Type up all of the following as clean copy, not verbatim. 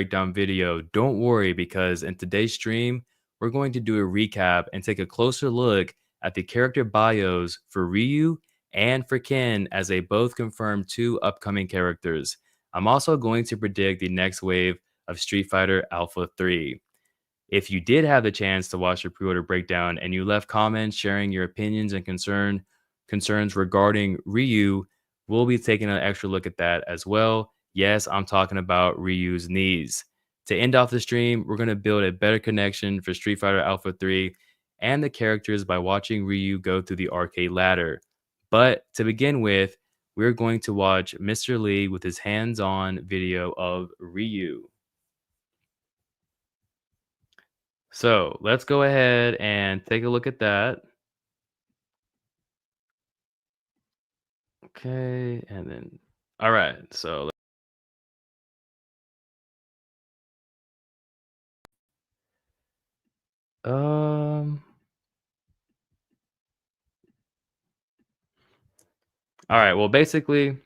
breakdown video, don't worry because in today's stream, we're going to do a recap and take a closer look at the character bios for Ryu and for Ken as they both confirm two upcoming characters. I'm also going to predict the next wave of Street Fighter Alpha 3. If you did have the chance to watch the pre-order breakdown and you left comments sharing your opinions and concerns regarding Ryu, we'll be taking an extra look at that as well. Yes, I'm talking about Ryu's knees. To end off the stream, we're going to build a better connection for Street Fighter Alpha 3 and the characters by watching Ryu go through the arcade ladder. But to begin with, we're going to watch Mr. Lee with his hands-on video of Ryu. So let's go ahead and take a look at that. Okay, and then all right. Um all right, well basically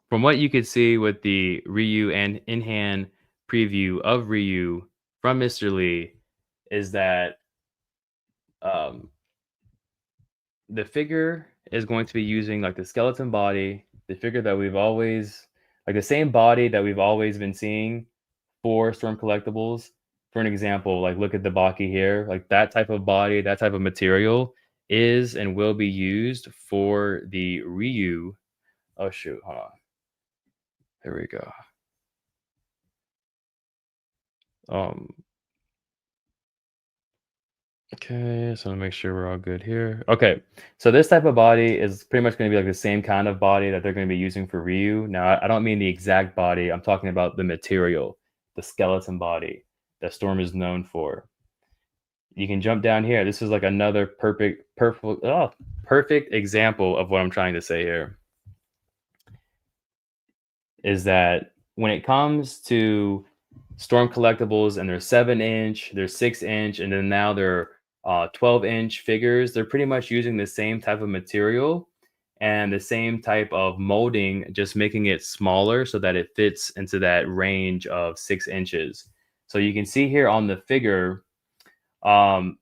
from what you could see with the Ryu and in-hand preview of Ryu from Mr. Lee is that um the figure is going to be using like the skeleton body, the figure that we've always like the same body that we've always been seeing for Storm collectibles. For an example, like look at the baki here, like that type of body, that type of material is and will be used for the Ryu. Oh shoot, hold on. Here we go. Um, okay, so make sure we're all good here. Okay, so this type of body is pretty much going to be like the same kind of body that they're going to be using for Ryu. Now, I don't mean the exact body. I'm talking about the material, the skeleton body that Storm is known for. You can jump down here. This is like another perfect example of what I'm trying to say here. Is that when it comes to Storm collectibles and they're 7-inch, they're 6-inch, and then now they're 12-inch figures, they're pretty much using the same type of material and the same type of molding, just making it smaller so that it fits into that range of 6 inches. So you can see here on the figure, um,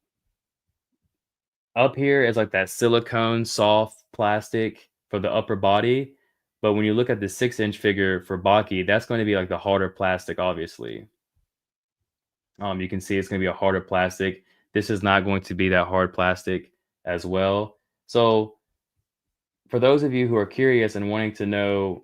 up here is like that silicone soft plastic for the upper body. But when you look at the 6-inch figure for Baki, that's going to be like the harder plastic, obviously. You can see it's going to be a harder plastic. This is not going to be that hard plastic as well. So for those of you who are curious and wanting to know,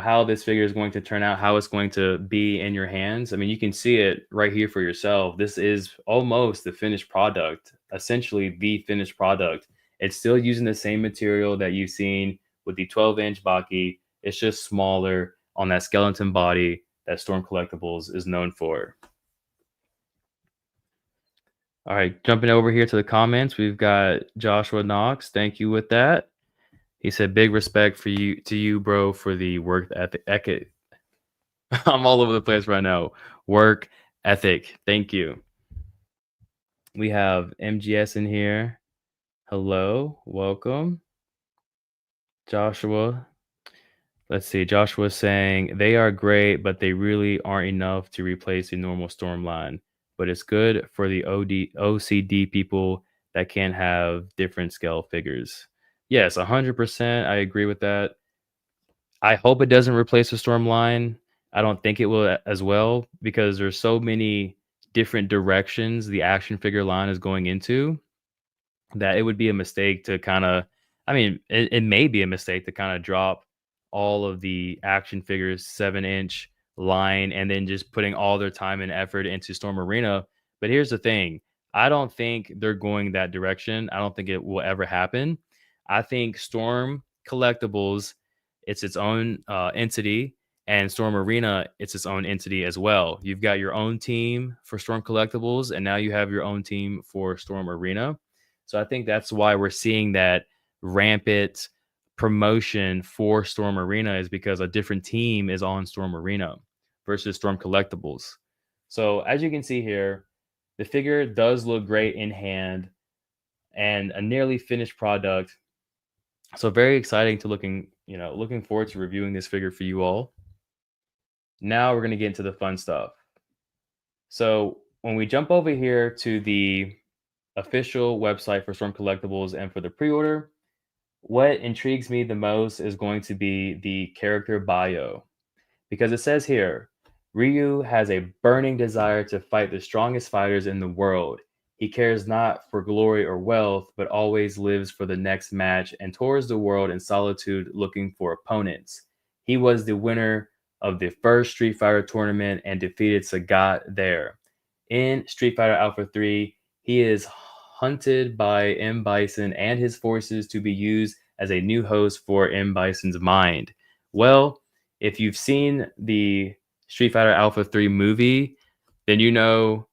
how this figure is going to turn out, how it's going to be in your hands, I mean, you can see it right here for yourself. This is almost the finished product, essentially the finished product. It's still using the same material that you've seen with the 12-inch Baki. It's just smaller on that skeleton body that Storm Collectibles is known for. All right, jumping over here to the comments, we've got Joshua Knox. Thank you with that. He said, "Big respect for you, bro, for the work ethic." I'm all over the place right now. Work ethic. Thank you. We have MGS in here. Hello, welcome, Joshua. Let's see. Joshua's saying they are great, but they really aren't enough to replace the normal storm line. But it's good for the OCD people that can have different scale figures. Yes, 100%. I agree with that. I hope it doesn't replace the storm line. I don't think it will as well because there's so many different directions the action figure line is going into that it would be a mistake to kind of, I mean, it may be a mistake to kind of drop all of the action figures 7-inch line and then just putting all their time and effort into Storm Arena. But here's the thing, I don't think they're going that direction. I don't think it will ever happen. I think Storm Collectibles, it's its own entity, and Storm Arena, it's its own entity as well. You've got your own team for Storm Collectibles, and now you have your own team for Storm Arena. So I think that's why we're seeing that rampant promotion for Storm Arena is because a different team is on Storm Arena versus Storm Collectibles. So as you can see here, the figure does look great in hand and a nearly finished product. So very exciting to looking forward to reviewing this figure for you all. Now we're gonna get into the fun stuff. So when we jump over here to the official website for Storm Collectibles and for the pre-order, what intrigues me the most is going to be the character bio. Because it says here, Ryu has a burning desire to fight the strongest fighters in the world. He cares not for glory or wealth, but always lives for the next match and tours the world in solitude looking for opponents. He was the winner of the first Street Fighter tournament and defeated Sagat there. In Street Fighter Alpha 3, he is hunted by M. Bison and his forces to be used as a new host for M. Bison's mind. Well, if you've seen the Street Fighter Alpha 3 movie, then you know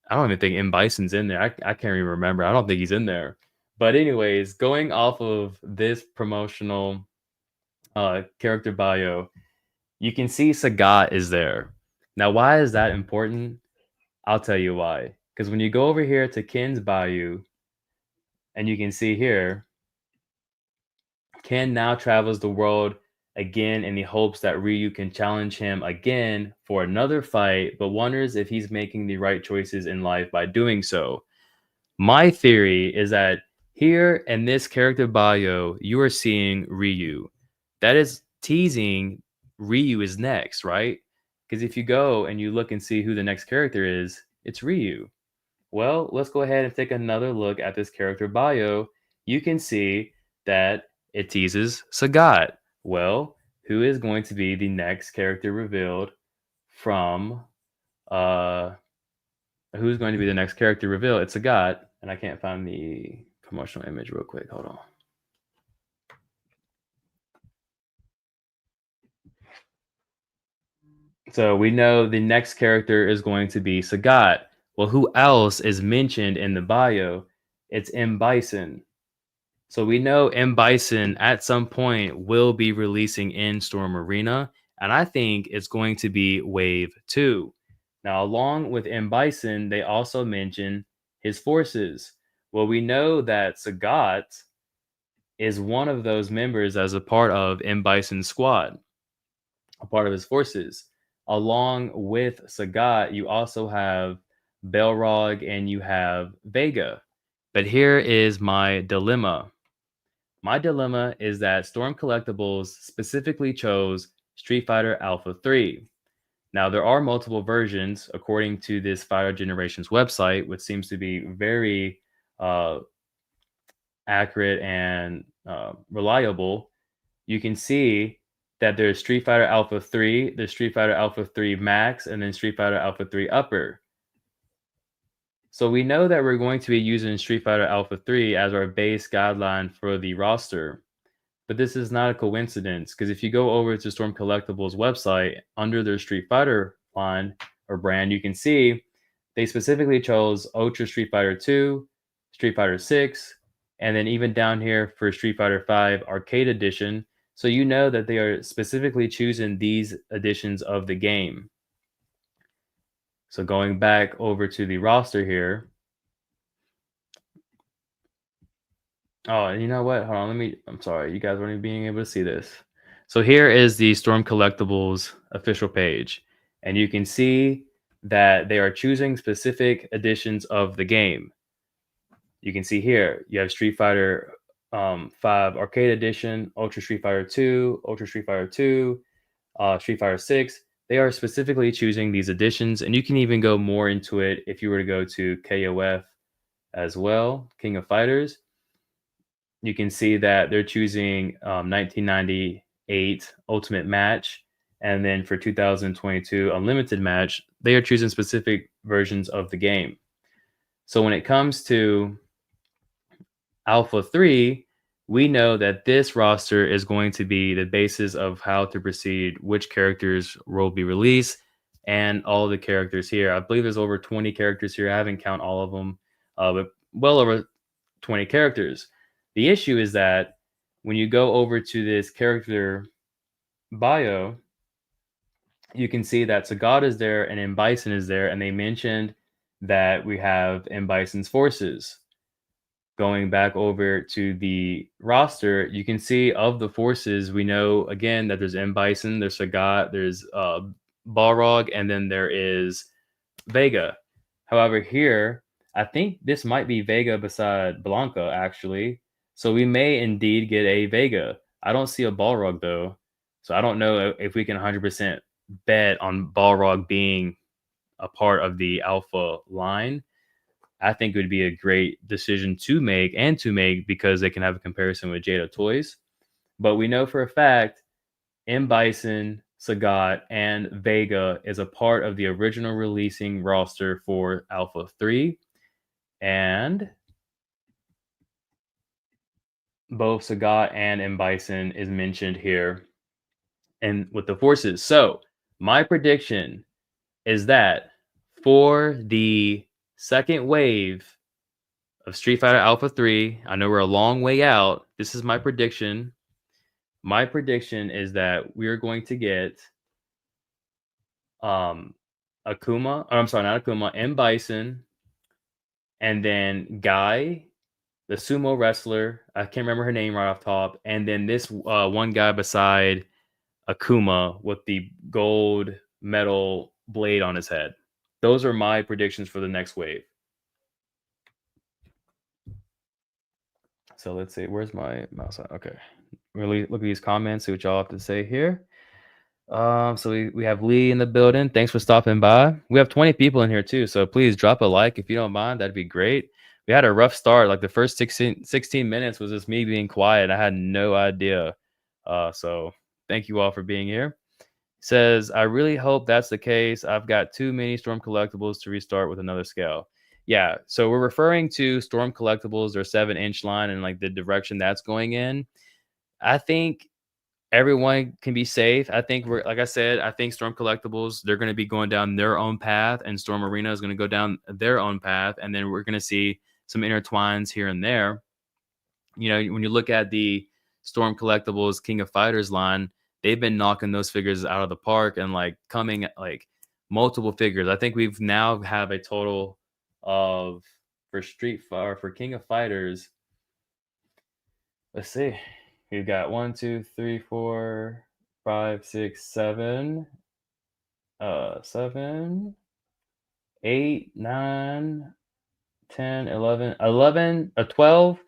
I don't even think M. Bison's in there. I can't even remember. I don't think he's in there. But anyways, going off of this promotional character bio, you can see Sagat is there. Now, why is that important? I'll tell you why. Because when you go over here to Ken's Bayou, and you can see here, Ken now travels the world again in the hopes that Ryu can challenge him again for another fight, but wonders if he's making the right choices in life by doing so. My theory is that here in this character bio, you are seeing Ryu. That is teasing Ryu is next, right? Because if you go and you look and see who the next character is, it's Ryu. Well, let's go ahead and take another look at this character bio. You can see that it teases Sagat. Well, who is going to be the next character revealed from uh who's going to be the next character reveal? It's Sagat, and I can't find the promotional image real quick. Hold on. So we know the next character is going to be Sagat. Well, who else is mentioned in the bio? It's M. Bison. So we know M. Bison at some point will be releasing in Storm Arena, and I think it's going to be Wave 2. Now, along with M. Bison, they also mention his forces. Well, we know that Sagat is one of those members as a part of M. Bison's squad, a part of his forces. Along with Sagat, you also have Belrog and you have Vega. But here is my dilemma. My dilemma is that Storm Collectibles specifically chose Street Fighter Alpha 3. Now, there are multiple versions according to this Fighter Generations website, which seems to be very uh, accurate and reliable. You can see that there's Street Fighter Alpha 3, there's Street Fighter Alpha 3 Max, and then Street Fighter Alpha 3 Upper. So we know that we're going to be using Street Fighter Alpha 3 as our base guideline for the roster. But this is not a coincidence because if you go over to Storm Collectibles website under their Street Fighter line or brand, you can see they specifically chose Ultra Street Fighter 2, Street Fighter 6, and then even down here for Street Fighter 5 Arcade Edition. So you know that they are specifically choosing these editions of the game. So going back over to the roster here. Oh, you know what? Hold on, I'm sorry, you guys weren't even being able to see this. So here is the Storm Collectibles official page, and you can see that they are choosing specific editions of the game. You can see here, you have Street Fighter 5 Arcade Edition, Ultra Street Fighter 2, Ultra Street Fighter 2, Street Fighter 6. They are specifically choosing these editions, and you can even go more into it if you were to go to KOF as well, King of Fighters. You can see that they're choosing 1998 Ultimate Match, and then for 2022 Unlimited Match, they are choosing specific versions of the game. So when it comes to Alpha 3, we know that this roster is going to be the basis of how to proceed, which characters will be released, and all the characters here. I believe there's over 20 characters here. I haven't counted all of them, but well over 20 characters. The issue is that when you go over to this character bio, you can see that Sagat is there and M. Bison is there, and they mentioned that we have M. Bison's forces. Going back over to the roster, you can see of the forces, we know again that there's M. Bison, there's Sagat, there's Balrog, and then there is Vega. However, here, I think this might be Vega beside Blanca, actually. So we may indeed get a Vega. I don't see a Balrog, though. So I don't know if we can 100% bet on Balrog being a part of the alpha line. I think it would be a great decision to make because they can have a comparison with Jada Toys. But we know for a fact M. Bison, Sagat, and Vega is a part of the original releasing roster for Alpha 3. And both Sagat and M. Bison is mentioned here and with the forces. So my prediction is that for the second wave of Street Fighter Alpha 3, I know we're a long way out. This is my prediction. My prediction is that we're going to get um Akuma, I'm sorry, not Akuma, M. Bison, and then Guy, the sumo wrestler. I can't remember her name right off top. And then this one guy beside Akuma with the gold metal blade on his head. Those are my predictions for the next wave. So let's see, where's my mouse at? Okay. Really look at these comments, see what y'all have to say here. So we have Lee in the building. Thanks for stopping by. We have 20 people in here too, so please drop a like if you don't mind. That'd be great. We had a rough start. Like the first 16 minutes was just me being quiet. I had no idea. So thank you all for being here. Says, I really hope that's the case. I've got too many Storm collectibles to restart with another scale. Yeah, so we're referring to Storm collectibles, their 7-inch line, and like the direction that's going in. I think everyone can be safe. I think we're like I said, I think Storm Collectibles, they're going to be going down their own path, and Storm Arena is going to go down their own path, and then we're going to see some intertwines here and there. You know, when you look at the Storm Collectibles King of Fighters line, they've been knocking those figures out of the park and like coming like multiple figures. I think we've now have a total of for Street Fighter for King of Fighters. Let's see. We've got 1, 2, 3, 4, 5, 6, 7, 7, 8, 9, 10, 11, 11, 12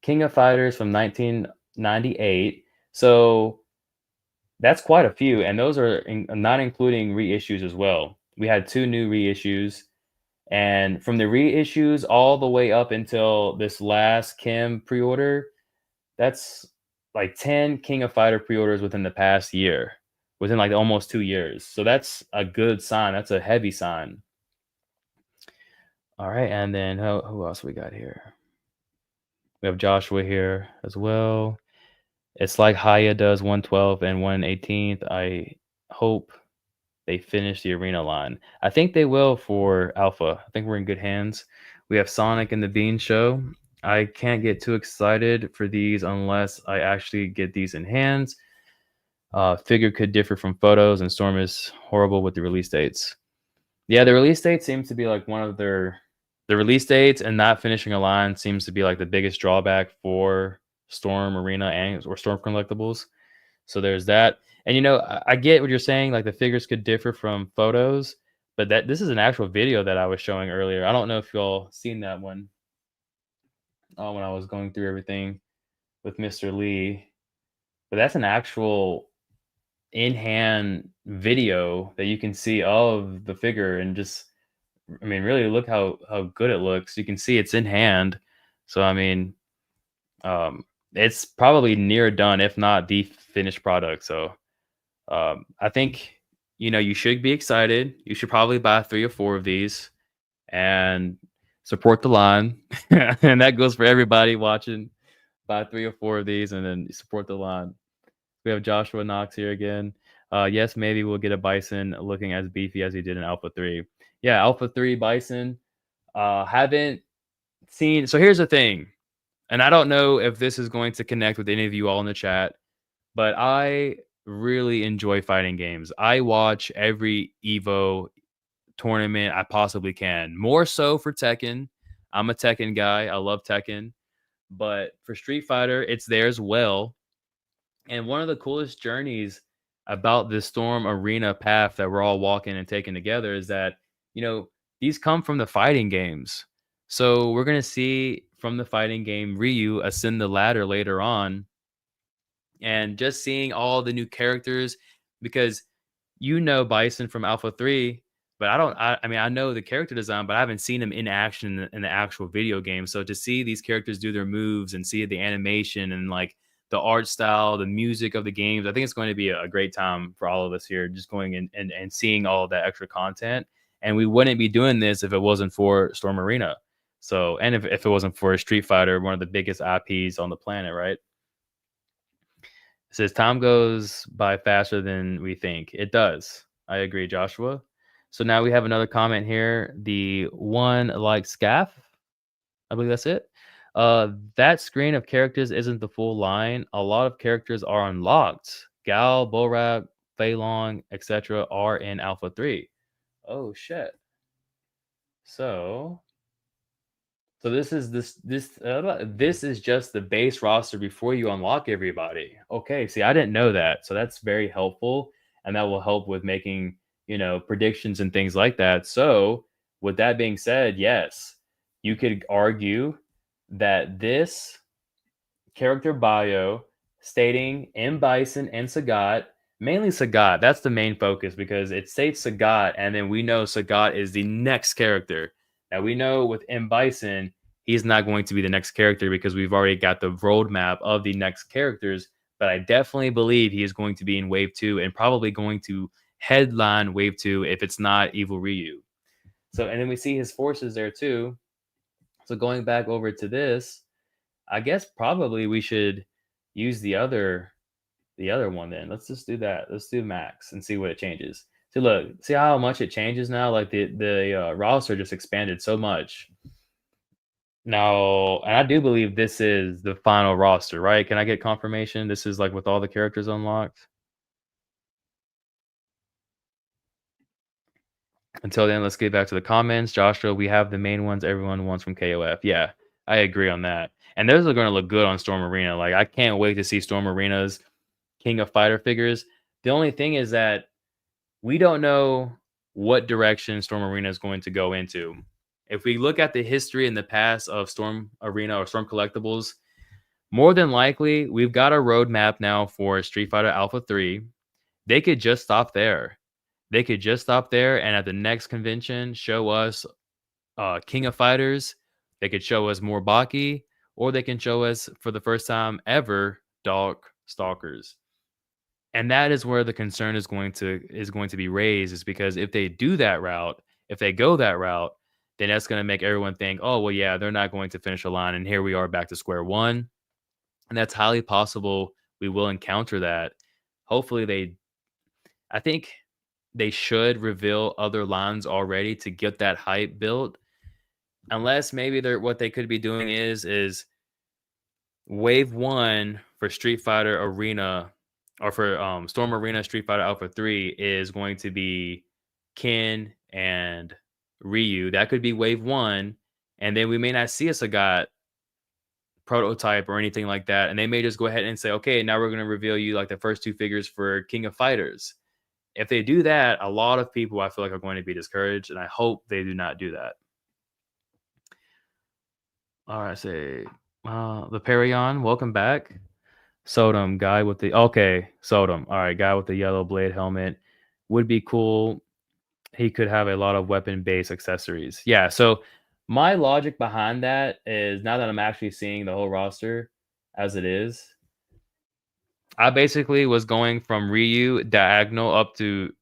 King of Fighters from 1998. So that's quite a few, and those are not including reissues as well. We had 2 new reissues, and from the reissues all the way up until this last Kim pre-order, that's like 10 King of Fighter pre-orders within the past year, within like almost 2 years. So that's a good sign. That's a heavy sign. All right, and then who else we got here? We have Joshua here as well. It's like Haya does 112 and 118th. I hope they finish the arena line. I think they will for Alpha. I think we're in good hands. We have Sonic and the Bean Show. I can't get too excited for these unless I actually get these in hands. Figure could differ from photos, and Storm is horrible with the release dates. Yeah, the release date seems to be like one of the release dates, and not finishing a line seems to be like the biggest drawback for Storm Arena and or Storm Collectibles. So there's that. And you know, I get what you're saying. Like the figures could differ from photos, but that this is an actual video that I was showing earlier. I don't know if y'all seen that one when I was going through everything with Mr. Lee, but that's an actual in-hand video that you can see of the figure and just I mean really look how good it looks. You can see it's in hand. So I mean it's probably near done if not the finished product. So I think you know you should be excited. You should probably buy 3 or 4 of these and support the line. And that goes for everybody watching. Buy 3 or 4 of these and then support the line. We have Joshua Knox here again. Yes, maybe we'll get a Bison looking as beefy as he did in Alpha 3. Yeah, Alpha 3 Bison. Haven't seen. So here's the thing, and I don't know if this is going to connect with any of you all in the chat, but I really enjoy fighting games. I watch every Evo tournament I possibly can. More so for Tekken. I'm a Tekken guy. I love Tekken. But for Street Fighter, it's there as well. And one of the coolest journeys about this Storm Arena path that we're all walking and taking together is that, you know, these come from the fighting games. So we're gonna see from the fighting game Ryu ascend the ladder later on, and just seeing all the new characters because Bison from Alpha 3, but I don't I mean, I know the character design, but I haven't seen him in action in the actual video game. So to see these characters do their moves and see the animation and like the art style, the music of the games, I think it's going to be a great time for all of us here, just going in and seeing all of that extra content. And we wouldn't be doing this if it wasn't for Storm Arena. So, and if it wasn't for Street Fighter, one of the biggest IPs on the planet, right? It says time goes by faster than we think. It does. I agree, Joshua. So now we have another comment here. The one like scaff, I believe that's it. That screen of characters isn't the full line. A lot of characters are unlocked. Gal, Borak, Fei Long, etc. are in Alpha 3. Oh shit. So this is just the base roster before you unlock everybody. Okay, see, I didn't know that, so that's very helpful, and that will help with making predictions and things like that. So, with that being said, yes, you could argue that this character bio stating M. Bison and Sagat, mainly Sagat. That's the main focus because it states Sagat, and then we know Sagat is the next character. Now we know with M. Bison, he's not going to be the next character because we've already got the roadmap of the next characters. But I definitely believe he is going to be in Wave 2 and probably going to headline Wave 2 if it's not Evil Ryu. So, and then we see his forces there too. So going back over to this, I guess probably we should use the other one then. Let's just do that. Let's do max and see what it changes. So look, see how much it changes now? Like the roster just expanded so much. Now, and I do believe this is the final roster, right? Can I get confirmation? This is like with all the characters unlocked. Until then, let's get back to the comments. Joshua, we have the main ones everyone wants from KOF. Yeah, I agree on that. And those are going to look good on Storm Arena. Like, I can't wait to see Storm Arena's King of Fighter figures. The only thing is that we don't know what direction Storm Arena is going to go into. If we look at the history in the past of Storm Arena or Storm Collectibles, more than likely, we've got a roadmap now for Street Fighter Alpha 3. They could just stop there. They could just stop there and at the next convention show us King of Fighters. They could show us more Baki, or they can show us for the first time ever Dark Stalkers. And that is where the concern is going to be raised, is because if they do that route, if they go that route, then that's going to make everyone think, oh well, yeah, they're not going to finish a line, and here we are back to square one. And that's highly possible we will encounter that. Hopefully, I think they should reveal other lines already to get that hype built. Unless maybe what they could be doing is Wave 1 for Street Fighter Arena or for Storm Arena Street Fighter Alpha 3 is going to be Ken and Ryu. That could be Wave 1, and then we may not see a Sagat prototype or anything like that, and they may just go ahead and say, okay, now we're going to reveal you like the first two figures for King of Fighters. If they do that, a lot of people I feel like are going to be discouraged, and I hope they do not do that. All right, say the Perion, welcome back. Sodom, guy with the okay, Sodom. All right, guy with the yellow blade helmet would be cool. He could have a lot of weapon-based accessories. Yeah, so my logic behind that is now that I'm actually seeing the whole roster as it is, I basically was going from Ryu diagonal up to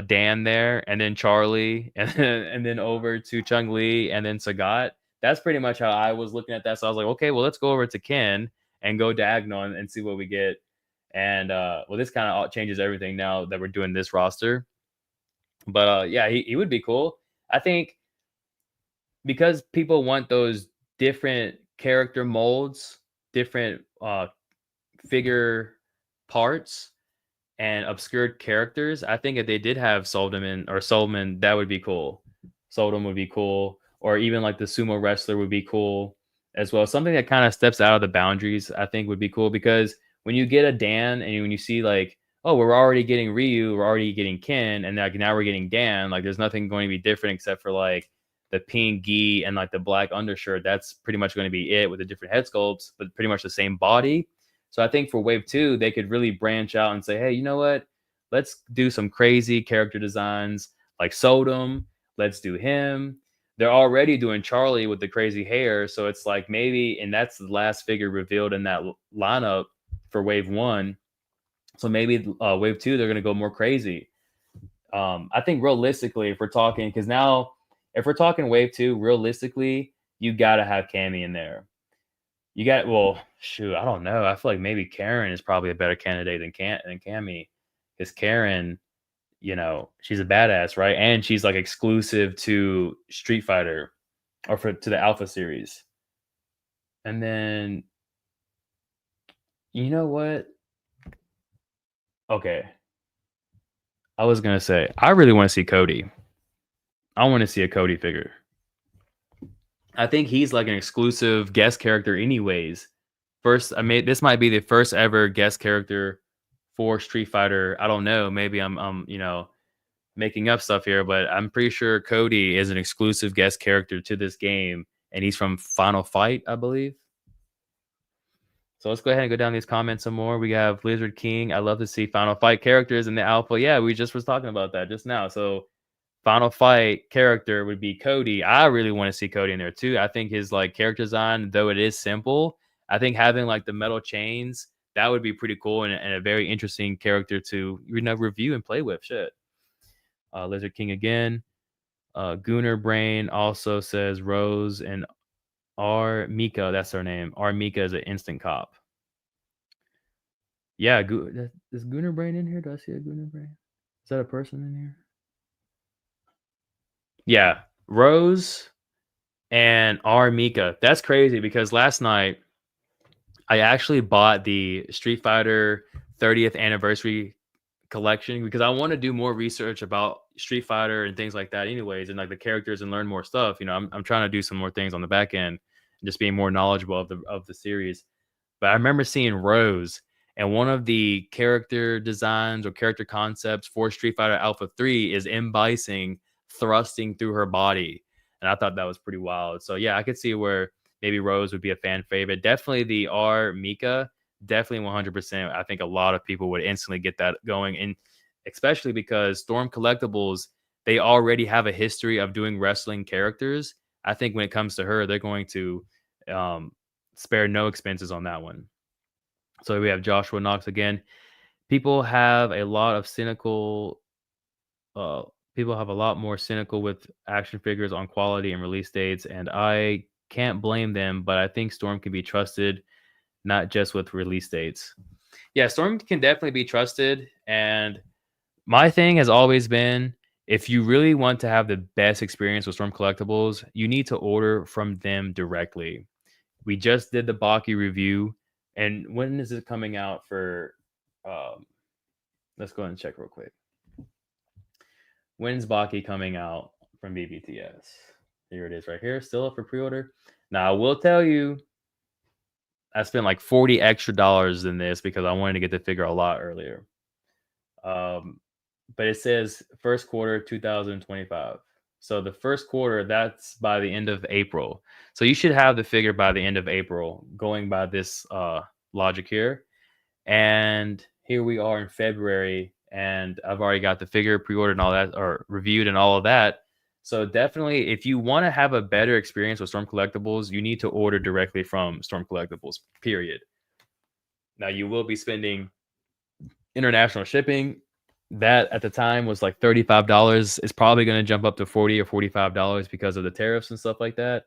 Dan there, and then Charlie, and then over to Chung Li, and then Sagat. That's pretty much how I was looking at that. So I was like, okay, well, let's go over to Ken and go diagonal and see what we get. And well, this kind of changes everything now that we're doing this roster. But yeah, he would be cool. I think because people want those different character molds, different figure parts and obscured characters. I think if they did have Solomon, that would be cool. Soldom would be cool, or even like the sumo wrestler would be cool as well. Something that kind of steps out of the boundaries, I think, would be cool because when you get a Dan and when you see like, oh, we're already getting Ryu, we're already getting Ken, and like now we're getting Dan. Like there's nothing going to be different except for like the pink gi and like the black undershirt. That's pretty much going to be it with the different head sculpts, but pretty much the same body. So I think for wave two, they could really branch out and say, hey, you know what? Let's do some crazy character designs like Sodom. Let's do him. They're already doing Charlie with the crazy hair. So it's like maybe, and that's the last figure revealed in that lineup for wave one. So maybe wave two, they're going to go more crazy. I think realistically, if we're talking, because now if we're talking wave two, realistically, you got to have Cammy in there. You got, well, shoot, I don't know. I feel like maybe Karen is probably a better candidate than Cammy, because Karen, she's a badass, right? And she's like exclusive to Street Fighter or to the Alpha series. And then, you know what? Okay, I was gonna say I really want to see Cody. I want to see a Cody figure. I think he's like an exclusive guest character, anyways. First, I mean, this might be the first ever guest character for Street Fighter. I don't know. Maybe I'm making up stuff here, but I'm pretty sure Cody is an exclusive guest character to this game, and he's from Final Fight, I believe. So let's go ahead and go down these comments some more. We have Lizard King. I love to see Final Fight characters in the alpha. Yeah, we just was talking about that just now. So Final Fight character would be Cody. I really want to see Cody in there too. I think his like character design, though it is simple, I think having like the metal chains, that would be pretty cool and a very interesting character to review and play with. Shit. Lizard King again. Gooner Brain also says Rose and R Mika. That's her name. R Mika is an instant cop. Yeah, is Gooner Brain in here? Do I see a Gooner Brain? Is that a person in here? Yeah, Rose and R Mika. That's crazy because last night I actually bought the Street Fighter 30th anniversary collection because I want to do more research about Street Fighter and things like that anyways, and like the characters and learn more stuff. I'm trying to do some more things on the back end and just being more knowledgeable of the series. But I remember seeing Rose, and one of the character designs or character concepts for Street Fighter Alpha 3 is M. Bison thrusting through her body. And I thought that was pretty wild. So yeah, I could see where maybe Rose would be a fan favorite. Definitely the R Mika, definitely 100%. I think a lot of people would instantly get that going. And especially because Storm Collectibles, they already have a history of doing wrestling characters. I think when it comes to her, they're going to spare no expenses on that one. So we have Joshua Knox again. People have a lot of cynical. People have a lot more cynical with action figures on quality and release dates, and I can't blame them. But I think Storm can be trusted, not just with release dates. Yeah, Storm can definitely be trusted. And my thing has always been, if you really want to have the best experience with Storm Collectibles, you need to order from them directly. We just did the Baki review, and when is it coming out for? Let's go ahead and check real quick. When's Baki coming out from BBTS? Here it is, right here, still up for pre-order. Now I will tell you, I spent like $40 extra in this because I wanted to get the figure a lot earlier. But it says first quarter 2025. So the first quarter, that's by the end of April. So you should have the figure by the end of April, going by this logic here. And here we are in February, and I've already got the figure pre-ordered and all that, or reviewed and all of that. So definitely, if you want to have a better experience with Storm Collectibles, you need to order directly from Storm Collectibles, period. Now, you will be spending international shipping. That at the time was like $35. It's probably going to jump up to $40 or $45 because of the tariffs and stuff like that.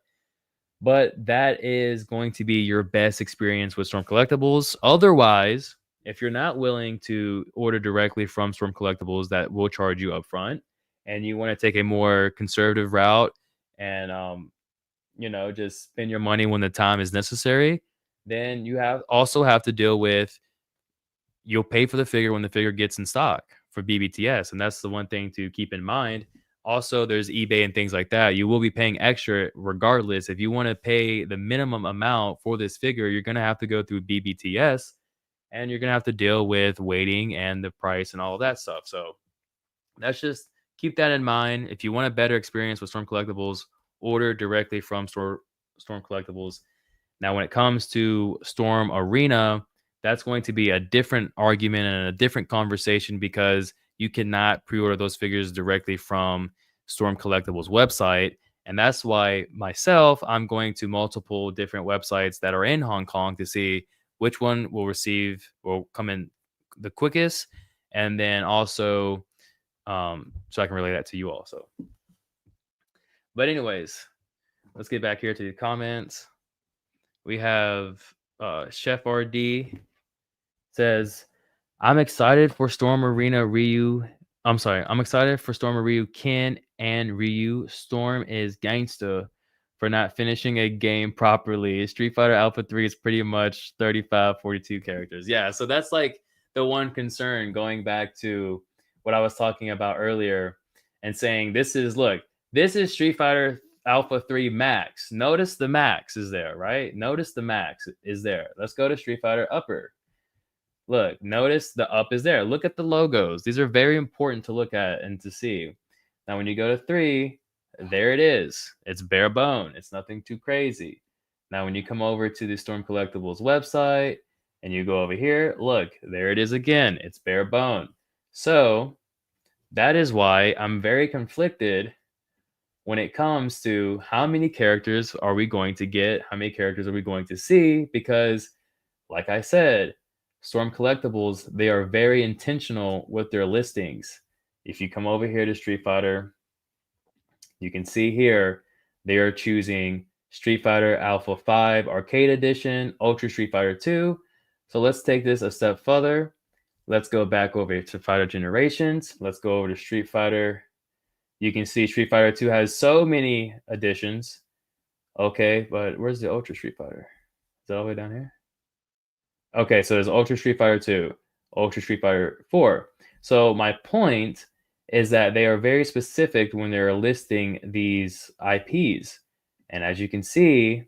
But that is going to be your best experience with Storm Collectibles. Otherwise, if you're not willing to order directly from Storm Collectibles, that will charge you up front, and you want to take a more conservative route and just spend your money when the time is necessary, then you also have to deal with, you'll pay for the figure when the figure gets in stock for BBTS. And that's the one thing to keep in mind. Also, there's eBay and things like that. You will be paying extra regardless. If you want to pay the minimum amount for this figure, you're going to have to go through BBTS. and you're gonna have to deal with waiting and the price and all of that stuff. So that's just keep that in mind. If you want a better experience with Storm Collectibles, order directly from Storm Collectibles. Now, when it comes to Storm Arena, that's going to be a different argument and a different conversation because you cannot pre-order those figures directly from Storm Collectibles website. And that's why myself, I'm going to multiple different websites that are in Hong Kong to see which one will come in the quickest. And then also, so I can relay that to you also. But anyways, let's get back here to the comments. We have Chef RD says, I'm excited for Storm Arena Ryu. I'm excited for Storm Ryu Ken and Ryu. Storm is gangsta for not finishing a game properly. Street Fighter Alpha 3 is pretty much 35, 42 characters. Yeah, so that's like the one concern going back to what I was talking about earlier and saying this is Street Fighter Alpha 3 Max. Notice the Max is there, right? Notice the Max is there. Let's go to Street Fighter Upper. Look, notice the up is there. Look at the logos. These are very important to look at and to see. Now, when you go to 3, there it is. It's bare bone. It's nothing too crazy. Now, when you come over to the Storm Collectibles website and you go over here, look, there it is again. It's bare bone. So that is why I'm very conflicted when it comes to how many characters are we going to get? How many characters are we going to see? Because, like I said, Storm Collectibles, they are very intentional with their listings. If you come over here to Street Fighter, you can see here they are choosing Street Fighter Alpha 5 Arcade Edition, Ultra Street Fighter 2. So let's take this a step further. Let's go back over to Fighter Generations. Let's go over to Street Fighter. You can see Street Fighter 2 has so many editions. Okay, but where's the Ultra Street Fighter? Is that all the way down here? Okay, so there's Ultra Street Fighter 2, Ultra Street Fighter 4. So my point is that they are very specific when they're listing these IPs. And as you can see,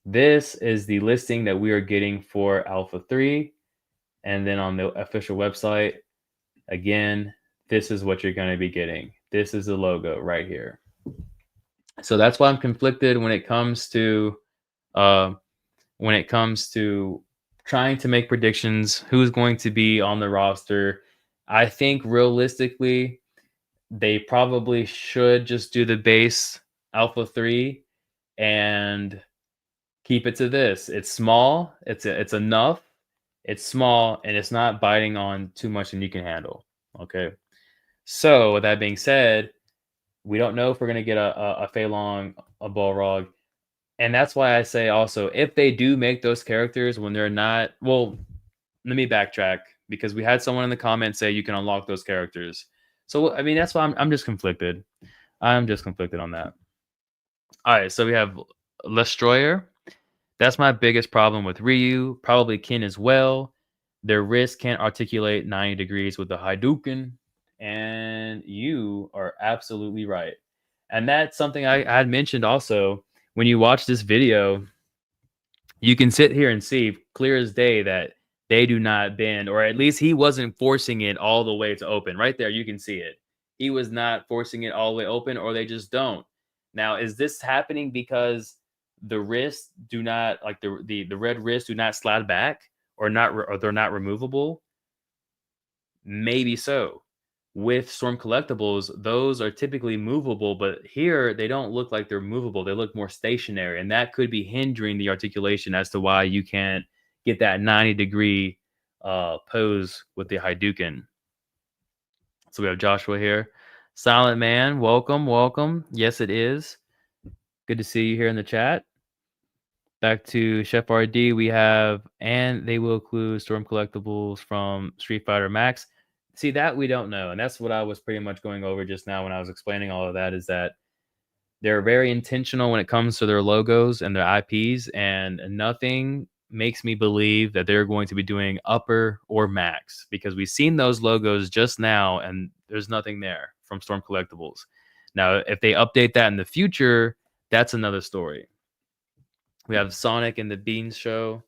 this is the listing that we are getting for Alpha 3. And then on the official website, again, this is what you're going to be getting. This is the logo right here. So that's why I'm conflicted when it comes to trying to make predictions, who's going to be on the roster. I think realistically, they probably should just do the base Alpha 3 and keep it to this. It's small, it's enough, it's small, and it's not biting on too much than you can handle. Okay. So with that being said, we don't know if we're gonna get a Fei Long, a Balrog. And that's why I say also, if they do make those characters when they're not, well, let me backtrack because we had someone in the comments say you can unlock those characters. So I mean, that's why I'm just conflicted. I'm just conflicted on that. All right, so we have Lestroyer. That's my biggest problem with Ryu. Probably Ken as well. Their wrist can't articulate 90 degrees with the Hadouken. And you are absolutely right. And that's something I had mentioned also. When you watch this video, you can sit here and see clear as day that they do not bend, or at least he wasn't forcing it all the way to open. Right there, you can see it. He was not forcing it all the way open, or they just don't. Now, is this happening because the wrists do not, like the red wrists do not slide back, or not, or they're not removable? Maybe so. With Storm Collectibles, those are typically movable, but here they don't look like they're movable. They look more stationary, and that could be hindering the articulation as to why you can't get that 90-degree pose with the Hadouken. So we have Joshua here. Silent Man, welcome, welcome. Yes, it is. Good to see you here in the chat. Back to Chef RD, we have, and they will include Storm Collectibles from Street Fighter Max. See, that we don't know. And that's what I was pretty much going over just now when I was explaining all of that, is that they're very intentional when it comes to their logos and their IPs, and nothing makes me believe that they're going to be doing upper or max, because we've seen those logos just now and there's nothing there from Storm Collectibles. Now, if they update that in the future, that's another story. We have Sonic and the Beans Show.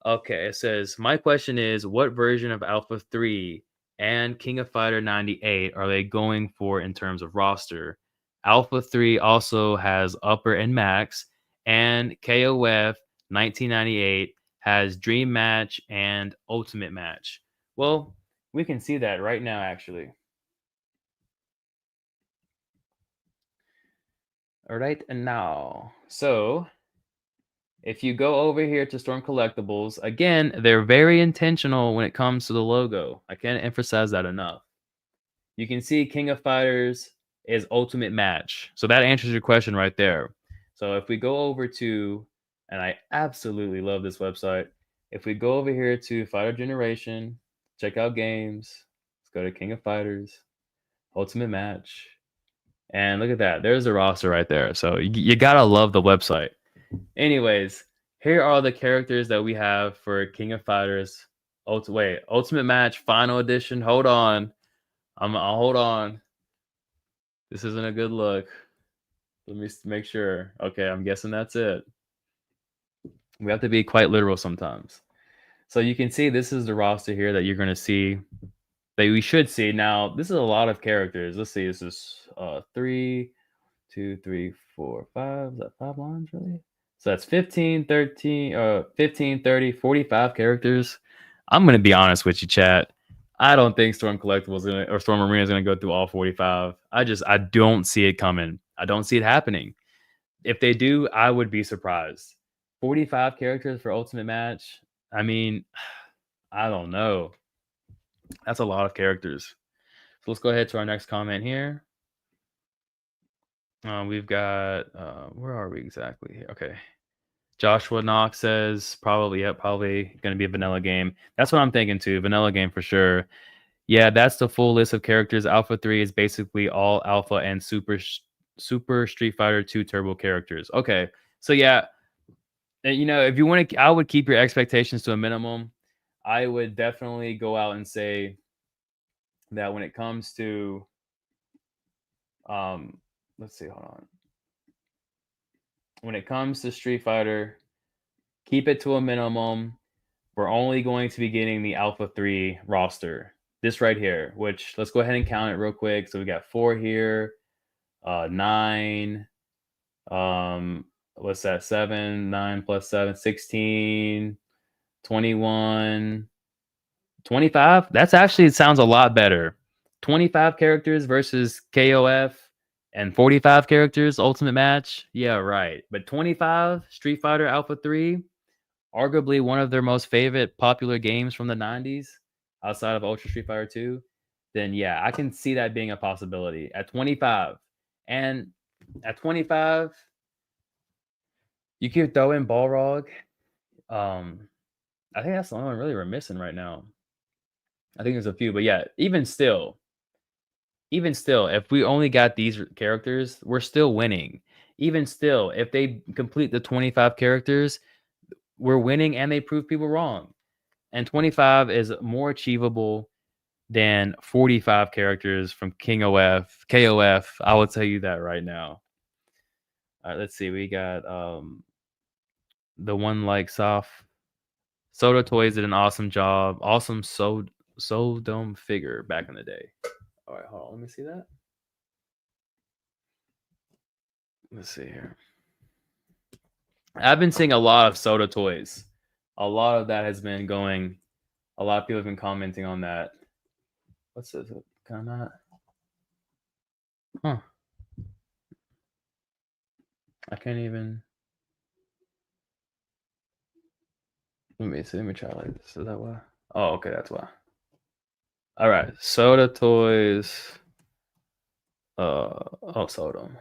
Okay, it says, my question is, what version of Alpha 3 and King of Fighter 98 are they going for in terms of roster? Alpha 3 also has Upper and Max, and KOF 1998 has Dream Match and Ultimate Match. Well, we can see that right now, actually. Right now. So, if you go over here to Storm Collectibles, again, they're very intentional when it comes to the logo. I can't emphasize that enough. You can see King of Fighters is Ultimate Match. So that answers your question right there. So if we go over to, and I absolutely love this website, if we go over here to Fighter Generation, check out games, let's go to King of Fighters, Ultimate Match, and look at that. There's the roster right there. So you gotta love the website. Anyways, here are the characters that we have for King of Fighters. Ultimate Match Final Edition. Hold on, I'll hold on. This isn't a good look. Let me make sure. Okay, I'm guessing that's it. We have to be quite literal sometimes. So you can see this is the roster here that you're going to see, that we should see. Now, this is a lot of characters. Let's see. This is 3, 2, 3, 4, 5. Is that 5 lines, really? So that's 15, 13, 15, 30, 45 characters. I'm going to be honest with you, chat. I don't think Storm Collectibles or Storm Arena is going to go through all 45. I don't see it coming. I don't see it happening. If they do, I would be surprised. 45 characters for Ultimate Match. I mean, I don't know. That's a lot of characters. So let's go ahead to our next comment here. We've got where are we exactly here? Okay. Joshua Knox says probably, yeah, probably going to be a vanilla game. That's what I'm thinking too. Vanilla game for sure. Yeah, that's the full list of characters. Alpha 3 is basically all Alpha and Super Street Fighter 2 Turbo characters. Okay. So yeah, you know, if you want to, I would keep your expectations to a minimum. I would definitely go out and say that when it comes to, um, let's see, hold on. When it comes to Street Fighter, keep it to a minimum. We're only going to be getting the Alpha 3 roster. This right here, which let's go ahead and count it real quick. So we got 4 here, 9, what's that? 7, 9 plus 7, 16, 21, 25. That's actually, it sounds a lot better. 25 characters versus KOF and 45 characters Ultimate Match. Yeah, right. But 25 Street Fighter Alpha 3, arguably one of their most favorite popular games from the 90s outside of Ultra Street Fighter 2, then yeah, I can see that being a possibility at 25. And at 25, you could throw in Balrog. I think that's the only one really we're missing right now. I think there's a few, but yeah, even still, if we only got these characters, we're still winning. Even still, if they complete the 25 characters, we're winning and they prove people wrong. And 25 is more achievable than 45 characters from KOF. I will tell you that right now. All right, let's see. We got the one like Soft Soda Toys did an awesome job. Awesome Sodom figure back in the day. All right, hold on. Let me see that. Let's see here. I've been seeing a lot of Soda Toys. A lot of that has been going. A lot of people have been commenting on that. What's this? Kind of not. Huh. I can't even. Let me see. Let me try like this. Is that why? Oh, okay. That's why. All right. Soda Toys. Oh, Sodom.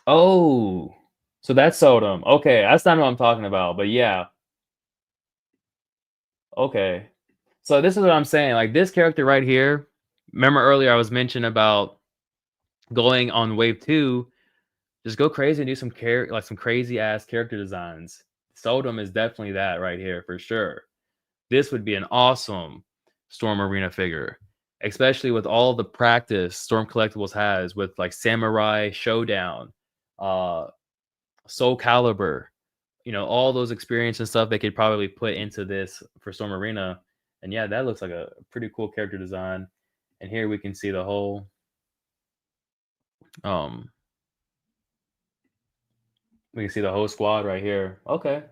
Oh, so that's Sodom. Okay, that's not what I'm talking about. But yeah, okay. So this is what I'm saying. Like this character right here. Remember earlier I was mentioning about going on wave 2. Just go crazy and do some crazy ass character designs. Sodom is definitely that right here for sure. This would be an awesome Storm Arena figure, especially with all the practice Storm Collectibles has with like Samurai Showdown, uh, Soul Calibur, all those experience and stuff they could probably put into this for Storm Arena. And yeah, that looks like a pretty cool character design. And here we can see um the whole squad right here. Okay.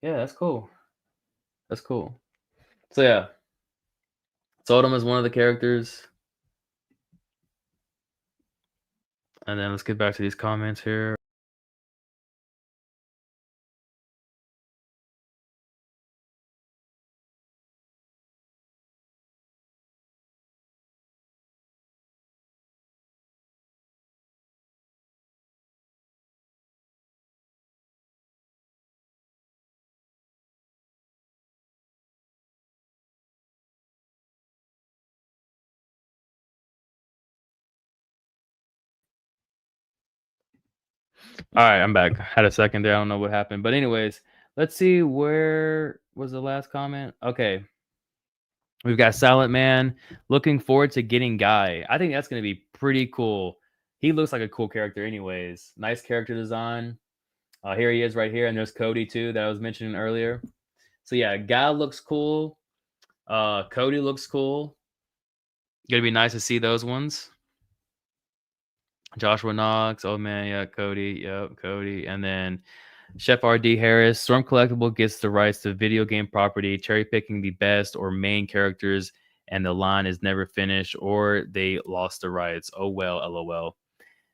Yeah, that's cool. That's cool. So yeah, Totem is one of the characters. And then let's get back to these comments here. All right, I'm back. Had a second there. I don't know what happened. But anyways, let's see, where was the last comment? Okay. We've got Silent Man. Looking forward to getting Guy. I think that's going to be pretty cool. He looks like a cool character anyways. Nice character design. Here he is right here, and there's Cody too that I was mentioning earlier. So yeah, Guy looks cool. Cody looks cool. Gonna be nice to see those ones. Joshua Knox. Oh man, yeah, Cody. Yep, Cody. And then Chef R.D. Harris. Storm Collectible gets the rights to video game property, cherry picking the best or main characters, and the line is never finished, or they lost the rights. Oh well, lol.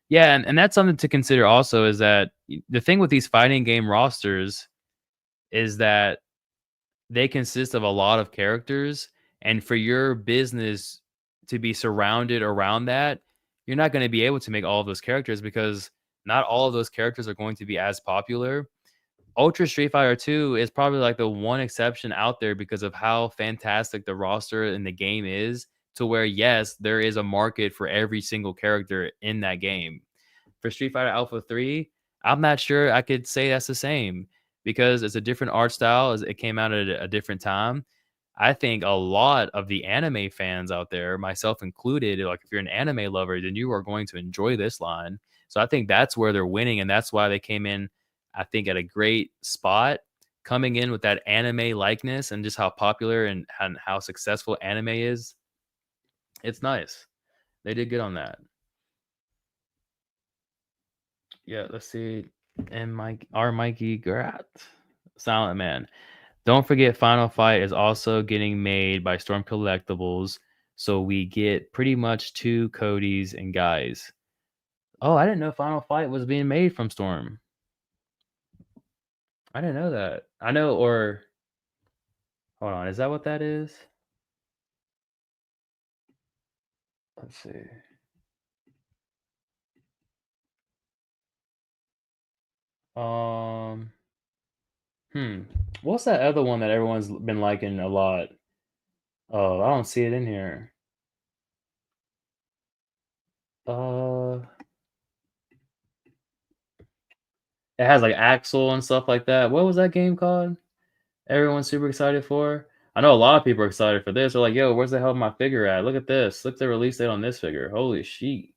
Yeah, and that's something to consider also, is that the thing with these fighting game rosters is that they consist of a lot of characters, and for your business to be surrounded around that, you're not going to be able to make all of those characters because not all of those characters are going to be as popular. Ultra Street Fighter 2 is probably like the one exception out there because of how fantastic the roster in the game is, to where yes, there is a market for every single character in that game. For Street Fighter Alpha 3, I'm not sure I could say that's the same because it's a different art style as it came out at a different time. I think a lot of the anime fans out there, myself included, like if you're an anime lover, then you are going to enjoy this line. So I think that's where they're winning, and that's why they came in, I think, at a great spot, coming in with that anime likeness and just how popular and how successful anime is. It's nice. They did good on that. Yeah, let's see. And Mikey Grat. Silent Man. Don't forget Final Fight is also getting made by Storm Collectibles. So we get pretty much two Codys and Guys. Oh, I didn't know Final Fight was being made from Storm. I didn't know that. I know, or hold on, is that what that is? Let's see. Um, hmm. What's that other one that everyone's been liking a lot? Oh, I don't see it in here. Uh, it has like Axel and stuff like that. What was that game called? Everyone's super excited for. I know a lot of people are excited for this. They're like, "Yo, where's the hell my figure at? Look at this. Look at the release date on this figure. Holy shit!"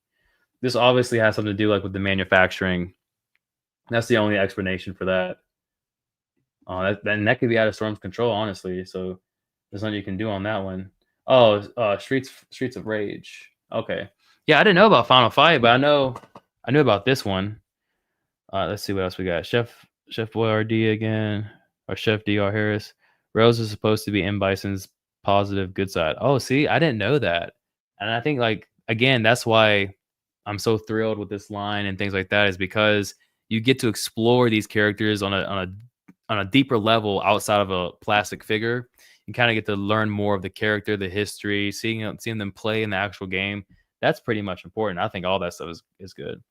This obviously has something to do like with the manufacturing. That's the only explanation for that. That could be out of Storm's control, honestly. So there's nothing you can do on that one. Oh, Streets of Rage. Okay, yeah, I didn't know about Final Fight, but I knew about this one. Let's see what else we got. Chef Boyardee again, or Chef Dr. Harris. Rose is supposed to be M Bison's positive good side. Oh, see, I didn't know that, and I think like again, that's why I'm so thrilled with this line and things like that, is because you get to explore these characters on a deeper level outside of a plastic figure. You kind of get to learn more of the character, the history, seeing them play in the actual game. That's pretty much important. I think all that stuff is good.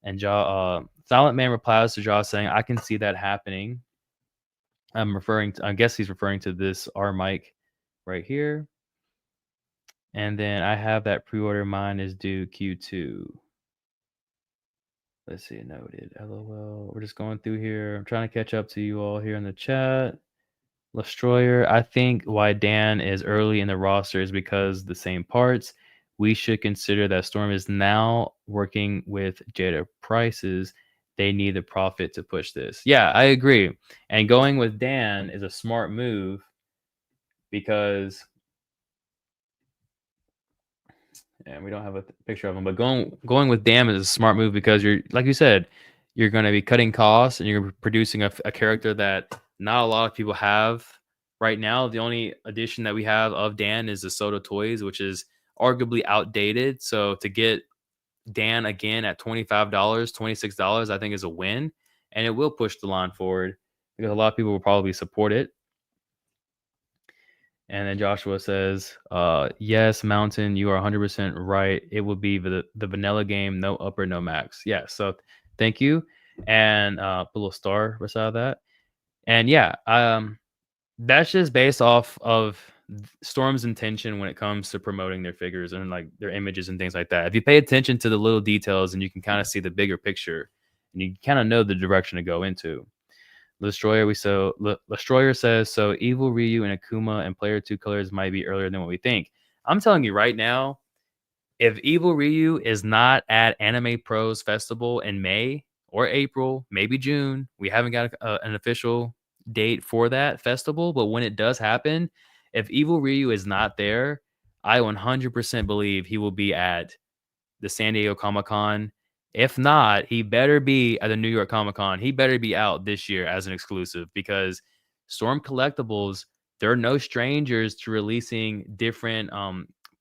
And Silent Man replies to Jaw saying, "I can see that happening." I guess he's referring to this R mic right here. And then I have that pre-order. Mine is due Q2. Let's see, noted. LOL. We're just going through here. I'm trying to catch up to you all here in the chat. Lestroyer, I think why Dan is early in the roster is because the same parts. We should consider that Storm is now working with Jada Price's They need the profit to push this. Yeah, I agree. And going with Dan is a smart move because and we don't have a picture of him, but going with Dan is a smart move because you're like you said, you're going to be cutting costs and you're producing a character that not a lot of people have right now. The only addition that we have of Dan is the Soda Toys, which is arguably outdated. So to get Dan again at $25, $26, I think is a win, and it will push the line forward because a lot of people will probably support it. And then Joshua says, yes, Mountain, you are 100% right. It will be the vanilla game, no upper, no max. Yeah, so thank you. And put a little star beside that. And yeah, that's just based off of Storm's intention when it comes to promoting their figures and like their images and things like that. If you pay attention to the little details and you can kind of see the bigger picture and you kind of know the direction to go into. Destroyer says so. Evil Ryu and Akuma and Player 2 colors might be earlier than what we think. I'm telling you right now, if Evil Ryu is not at Anime Pros Festival in May or April, maybe June, we haven't got an official date for that festival. But when it does happen, if Evil Ryu is not there, I 100% believe he will be at the San Diego Comic-Con. If not, he better be at the New York Comic-Con. He better be out this year as an exclusive because Storm Collectibles, they're no strangers to releasing different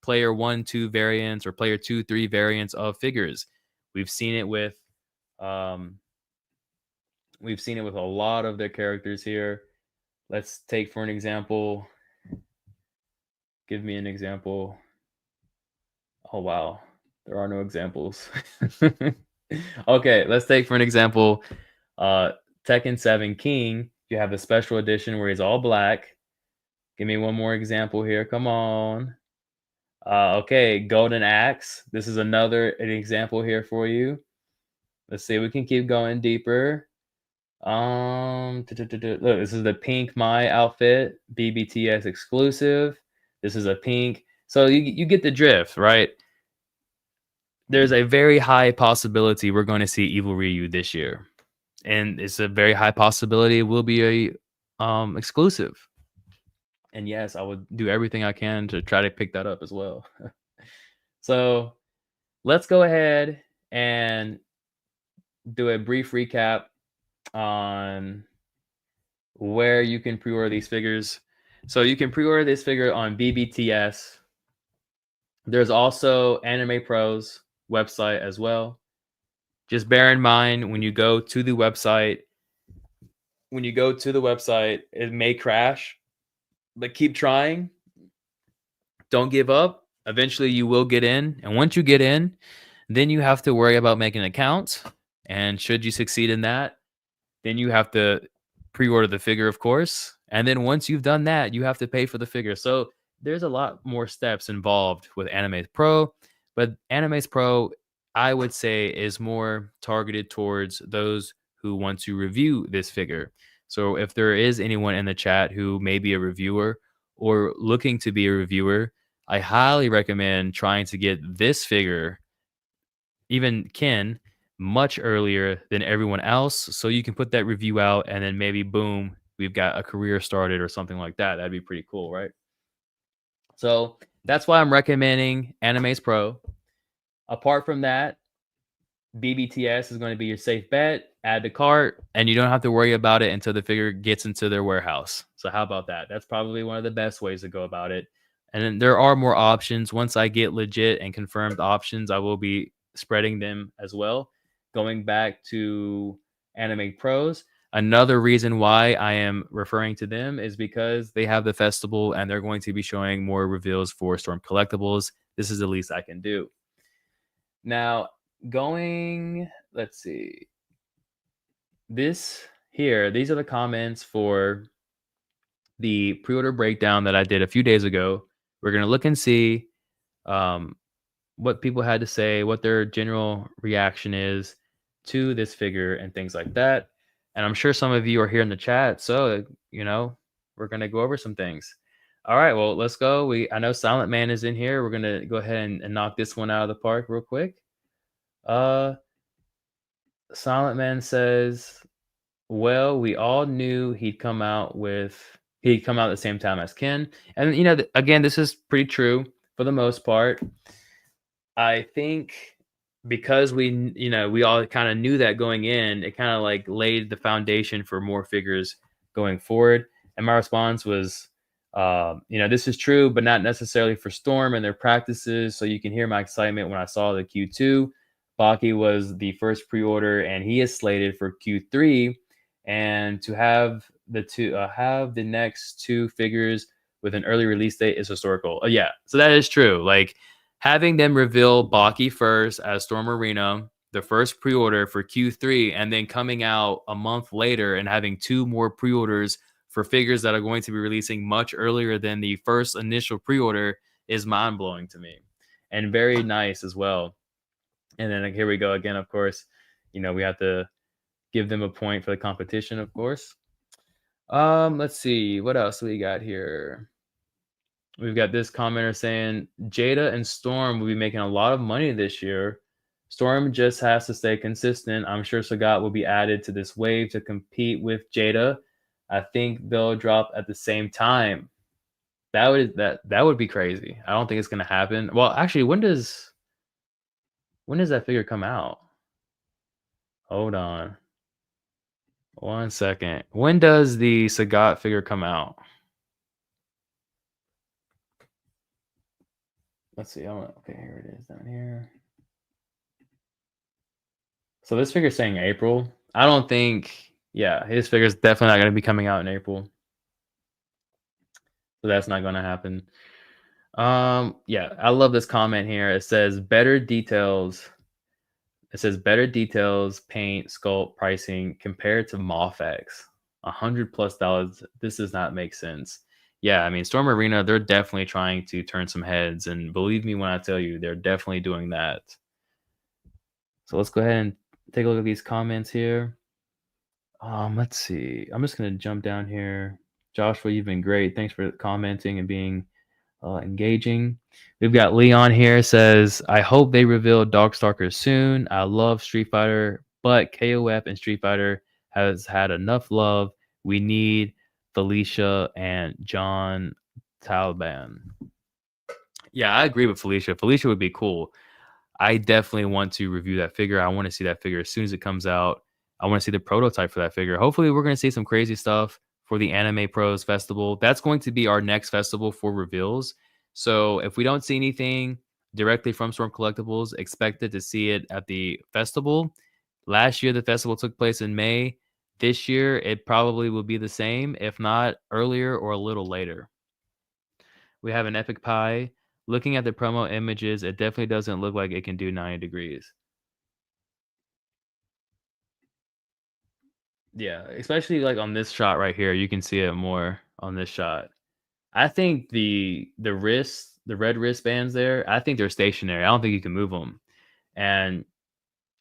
player 1, 2 variants or player 2, 3 variants of figures. We've seen it with um we've seen it with a lot of their characters here. Let's take for an example. Give me an example. Oh wow. There are no examples. Okay, let's take for an example uh Tekken 7 King. You have the special edition where he's all black. Give me one more example here. Come on. Okay, Golden Axe. This is an example here for you. Let's see, we can keep going deeper. Look, this is the pink My outfit, BBTS exclusive. This is a pink. So you get the drift, right? There's a very high possibility we're going to see Evil Ryu this year, and it's a very high possibility it will be a exclusive. And yes, I would do everything I can to try to pick that up as well. So let's go ahead and do a brief recap on where you can pre-order these figures. So you can pre-order this figure on BBTS. There's also Anime Pros website as well. Just bear in mind when you go to the website, it may crash, but keep trying. Don't give up. Eventually you will get in. And once you get in, then you have to worry about making an account. And should you succeed in that, then you have to pre-order the figure, of course. And then once you've done that, you have to pay for the figure. So there's a lot more steps involved with Anime Pro, but Anime Pro, I would say, is more targeted towards those who want to review this figure. So if there is anyone in the chat who may be a reviewer or looking to be a reviewer, I highly recommend trying to get this figure, even Ken, much earlier than everyone else. So you can put that review out and then maybe boom, we've got a career started or something like that. That'd be pretty cool, right? So that's why I'm recommending Animes Pro. Apart from that, BBTS is going to be your safe bet. Add to cart, and you don't have to worry about it until the figure gets into their warehouse. So how about that? That's probably one of the best ways to go about it. And then there are more options. Once I get legit and confirmed options, I will be spreading them as well. Going back to Anime Pros, another reason why I am referring to them is because they have the festival and they're going to be showing more reveals for Storm Collectibles. This is the least I can do. Now, let's see. These are the comments for the pre-order breakdown that I did a few days ago. We're going to look and see what people had to say, what their general reaction is to this figure and things like that. And I'm sure some of you are here in the chat, so we're going to go over some things. All right, well, let's go. I know Silent Man is in here. We're going to go ahead and knock this one out of the park real quick. Silent Man says, "Well, we all knew he'd come out at the same time as Ken." And again, this is pretty true for the most part. I think because we all kind of knew that going in, it kind of like laid the foundation for more figures going forward. And my response was, this is true, but not necessarily for Storm and their practices. So you can hear my excitement when I saw the Q2. Baki was the first pre-order, and he is slated for Q3. And to have the next two figures with an early release date is historical. Yeah, so that is true. Like having them reveal Baki first as Storm Arena, the first pre-order for Q3, and then coming out a month later and having two more pre-orders for figures that are going to be releasing much earlier than the first initial pre-order is mind-blowing to me and very nice as well. And then here we go again, of course. We have to give them a point for the competition, of course. Let's see what else we got here. We've got this commenter saying Jada and Storm will be making a lot of money this year. Storm just has to stay consistent. I'm sure Sagat will be added to this wave to compete with Jada. I think they'll drop at the same time. That would be crazy. I don't think it's gonna happen. Well, actually, when does that figure come out? Hold on 1 second. When does the Sagat figure come out? Let's see. Okay, here it is down here. So this figure's saying April. I don't think, yeah, his figure's definitely not going to be coming out in April. So that's not going to happen. Yeah, I love this comment here. It says better details. It says better details, paint, sculpt, pricing compared to MOFX. $100+ plus. This does not make sense. Yeah, I mean Storm Arena, they're definitely trying to turn some heads, and believe me when I tell you, they're definitely doing that. So let's go ahead and take a look at these comments here. Let's see. I'm just gonna jump down here. Joshua, you've been great. Thanks for commenting and being engaging. We've got Leon here says, I hope they reveal Darkstalker soon. I love Street Fighter, but KOF and Street Fighter has had enough love. We need Felicia and John Taliban. Yeah, I agree with Felicia. Felicia would be cool. I definitely want to review that figure. I want to see that figure as soon as it comes out. I want to see the prototype for that figure. Hopefully, we're going to see some crazy stuff for the Anime Pros Festival. That's going to be our next festival for reveals. So if we don't see anything directly from Storm Collectibles, expected to see it at the festival. Last year, the festival took place in May. This year, it probably will be the same, if not earlier or a little later. We have an Epic Pie. Looking at the promo images, it definitely doesn't look like it can do 90 degrees. Yeah, especially like on this shot right here, you can see it more on this shot. I think the red wristbands there, I think they're stationary. I don't think you can move them. And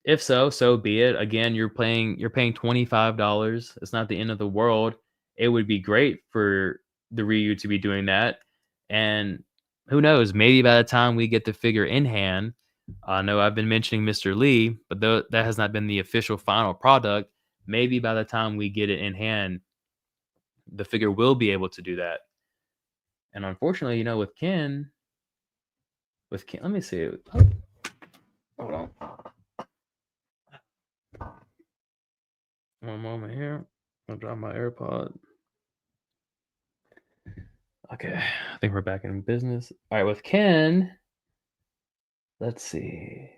if so, so be it. Again, you're paying $25. It's not the end of the world. It would be great for the Ryu to be doing that. And who knows, maybe by the time we get the figure in hand, I know I've been mentioning Mr. Lee, but that has not been the official final product. Maybe by the time we get it in hand, the figure will be able to do that. And unfortunately, with Ken, let me see. Hold on. One moment here. I'll drop my AirPod. Okay, I think we're back in business. All right, with Ken, let's see.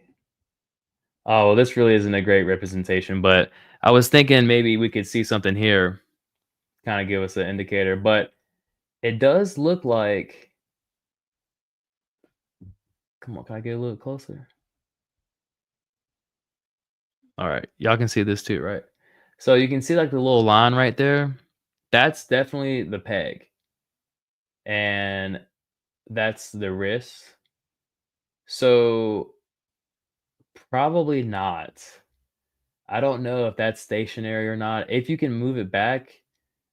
Oh, well, this really isn't a great representation, but I was thinking maybe we could see something here, kind of give us an indicator. But it does look like. Come on, can I get a little closer? All right, y'all can see this too, right? So you can see like the little line right there. That's definitely the peg, and that's the wrist. So probably not. I don't know if that's stationary or not. If you can move it back,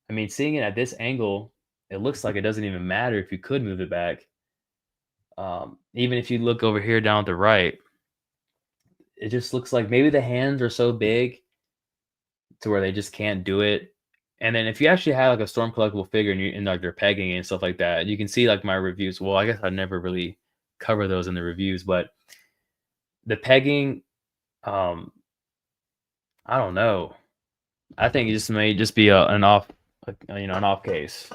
I mean, seeing it at this angle, it looks like it doesn't even matter if you could move it back. Even if you look over here down at the right, it just looks like maybe the hands are so big to where they just can't do it. And then if you actually have like a storm collectible figure and you and like they're pegging and stuff like that, you can see like my reviews. Well, I guess I never really cover those in the reviews, but the pegging, um, I don't know. I think it just may just be an off, an off case,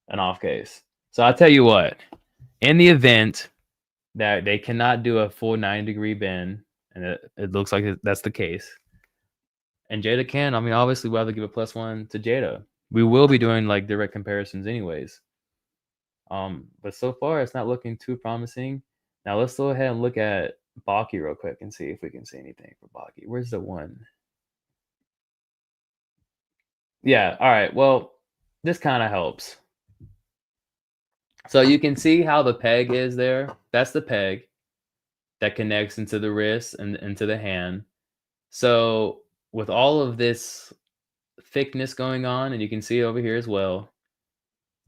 an off case. So I'll tell you what, in the event that they cannot do a full 90-degree bend, and it looks like that's the case, and Jada can, I mean, obviously we'll have to give a +1 to Jada. We will be doing like direct comparisons anyways. But so far it's not looking too promising. Now let's go ahead and look at Baki real quick and see if we can see anything for Baki. Where's the one? Yeah, all right. Well, this kind of helps. So you can see how the peg is there. That's the peg that connects into the wrist and into the hand. So with all of this thickness going on, and you can see it over here as well,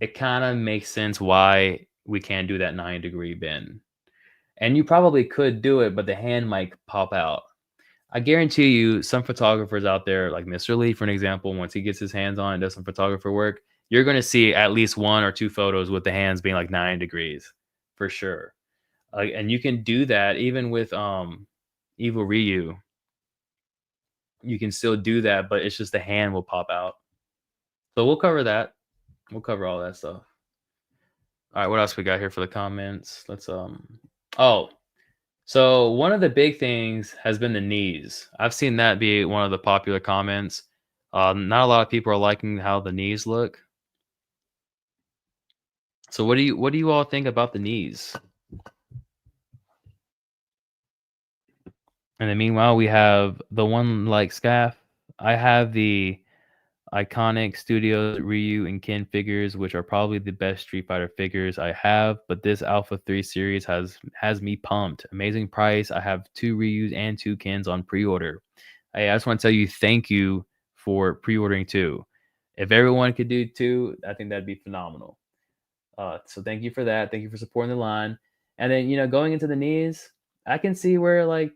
it kind of makes sense why we can't do that 9-degree bend. And you probably could do it, but the hand might pop out. I guarantee you, some photographers out there, like Mr. Lee, for an example, once he gets his hands on and does some photographer work, you're going to see at least 1 or 2 photos with the hands being like 9 degrees for sure. And you can do that even with Evil Ryu. You can still do that, but it's just the hand will pop out. So we'll cover that. We'll cover all that stuff. All right, what else we got here for the comments? Let's oh, so one of the big things has been the knees. I've seen that be one of the popular comments. Not a lot of people are liking how the knees look. So what do you all think about the knees? And then meanwhile, we have the one like Scaff. I have the iconic Studio Ryu and Ken figures, which are probably the best Street Fighter figures I have. But this Alpha 3 series has me pumped. Amazing price. I have 2 Ryus and 2 Kens on pre-order. Hey, I just want to tell you thank you for pre-ordering 2. If everyone could do 2, I think that'd be phenomenal. So thank you for that. Thank you for supporting the line. And then, going into the knees, I can see where like,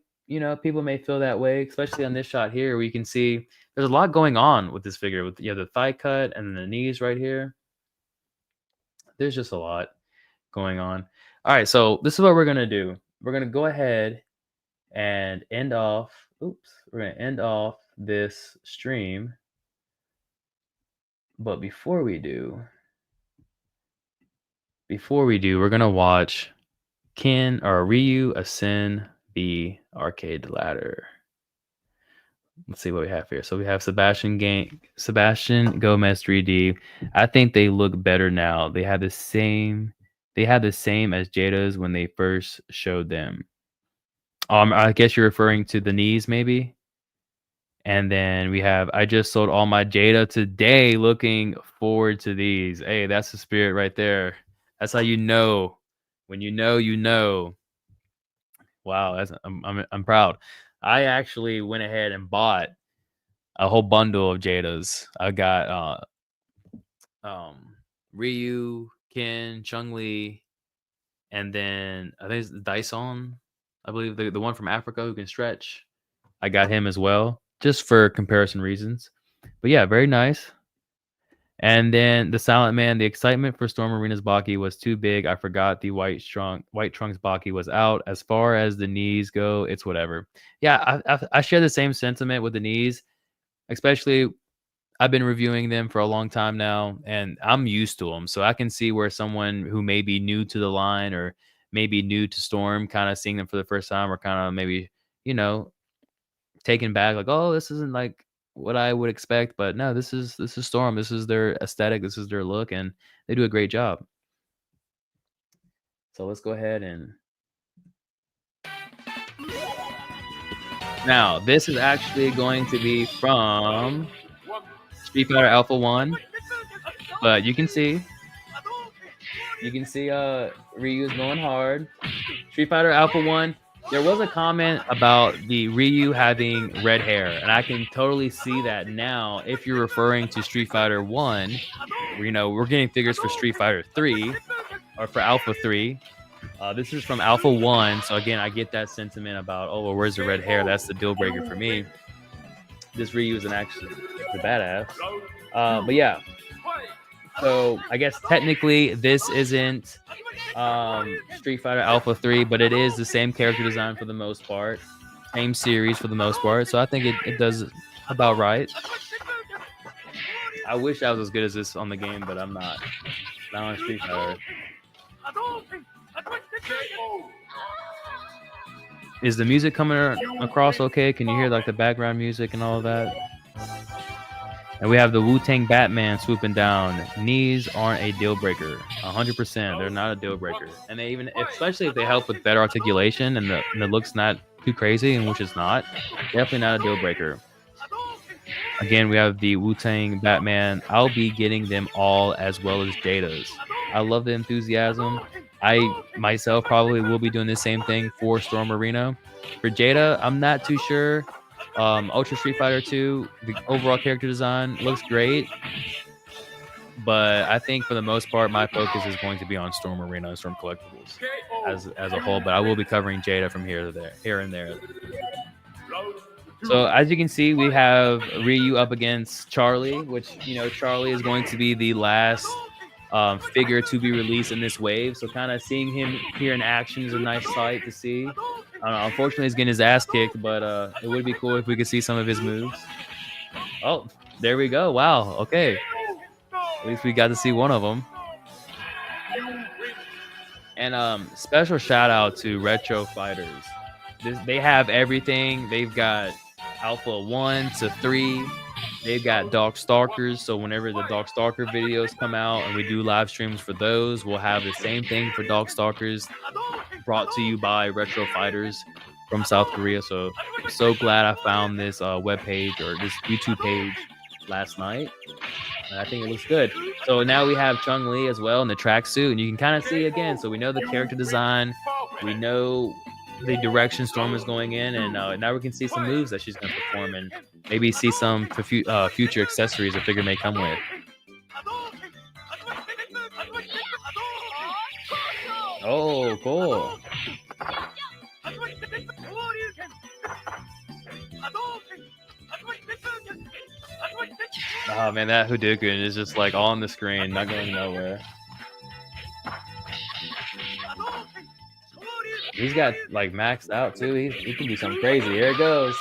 people may feel that way, especially on this shot here, where you can see there's a lot going on with this figure. With the thigh cut and then the knees right here. There's just a lot going on. All right, so this is what we're gonna do. We're gonna go ahead and end off. Oops, we're gonna end off this stream. But before we do, we're gonna watch Ken or Ryu ascend the arcade ladder. Let's see what we have here. So we have Sebastian Gomez 3D. I think they look better now. They had the same as Jada's when they first showed them. I guess you're referring to the knees, maybe. And then we have I just sold all my Jada today. Looking forward to these. Hey, that's the spirit right there. That's how you know. When you know, you know. Wow, I'm proud. I actually went ahead and bought a whole bundle of Jadas. I got Ryu, Ken, Chun-Li, and then I think it's Dyson. I believe the one from Africa who can stretch. I got him as well, just for comparison reasons. But yeah, very nice. And then the Silent Man, the excitement for Storm Arena's Baki was too big. I forgot the White Trunks Baki was out. As far as the knees go, it's whatever. Yeah, I share the same sentiment with the knees, especially I've been reviewing them for a long time now, and I'm used to them. So I can see where someone who may be new to the line or maybe new to Storm, kind of seeing them for the first time, or kind of maybe, taken back, like, oh, this isn't like what I would expect. But no, this is Storm. This is their aesthetic. This is their look, and they do a great job. So let's go ahead and now this is actually going to be from Street Fighter Alpha 1, but you can see Ryu's going hard. Street Fighter Alpha 1, there was a comment about the Ryu having red hair, and I can totally see that now. If you're referring to Street Fighter 1, we're getting figures for Street Fighter 3 or for Alpha 3, This is from Alpha 1. So again, I get that sentiment about, oh, well, where's the red hair? That's the deal breaker for me. This Ryu isn't actually the badass. But yeah. So I guess technically this isn't Street Fighter Alpha 3, but it is the same character design for the most part. Same series for the most part. So I think it does about right. I wish I was as good as this on the game, but I'm not. Not on Street Fighter. Is the music coming across okay? Can you hear like the background music and all of that? And we have the Wu-Tang Batman swooping down. Knees aren't a deal breaker. 100%. They're not a deal breaker. And they even, especially if they help with better articulation and the look's not too crazy, and which is not, definitely not a deal breaker. Again, we have the Wu-Tang Batman. I'll be getting them all as well as Jada's. I love the enthusiasm. I myself probably will be doing the same thing for Storm Arena. For Jada, I'm not too sure. Ultra Street Fighter 2, the overall character design looks great, but I think for the most part, my focus is going to be on Storm Arena and Storm Collectibles as a whole. But I will be covering Jada from here and there. So as you can see, we have Ryu up against Charlie, which Charlie is going to be the last figure to be released in this wave. So kind of seeing him here in action is a nice sight to see. Unfortunately, he's getting his ass kicked, but it would be cool if we could see some of his moves. Oh, there we go. Wow. Okay. At least we got to see one of them. And special shout out to Retro Fighters. They have everything. They've got Alpha 1 to 3. They've got Dark Stalkers. So whenever the Dark Stalker videos come out and we do live streams for those, we'll have the same thing for Dark Stalkers, brought to you by Retro Fighters from South Korea. So I'm so glad I found this webpage or this YouTube page last night. And I think it looks good. So now we have Chun-Li as well in the tracksuit, and you can kind of see again. So we know the character design, we know the direction Storm is going in, and now we can see some moves that she's going to perform, and maybe see some future accessories the figure may come with. Oh, cool. Oh man, that Hadouken is just like on the screen, not going nowhere. He's got like maxed out too. He can do something crazy. Here it goes.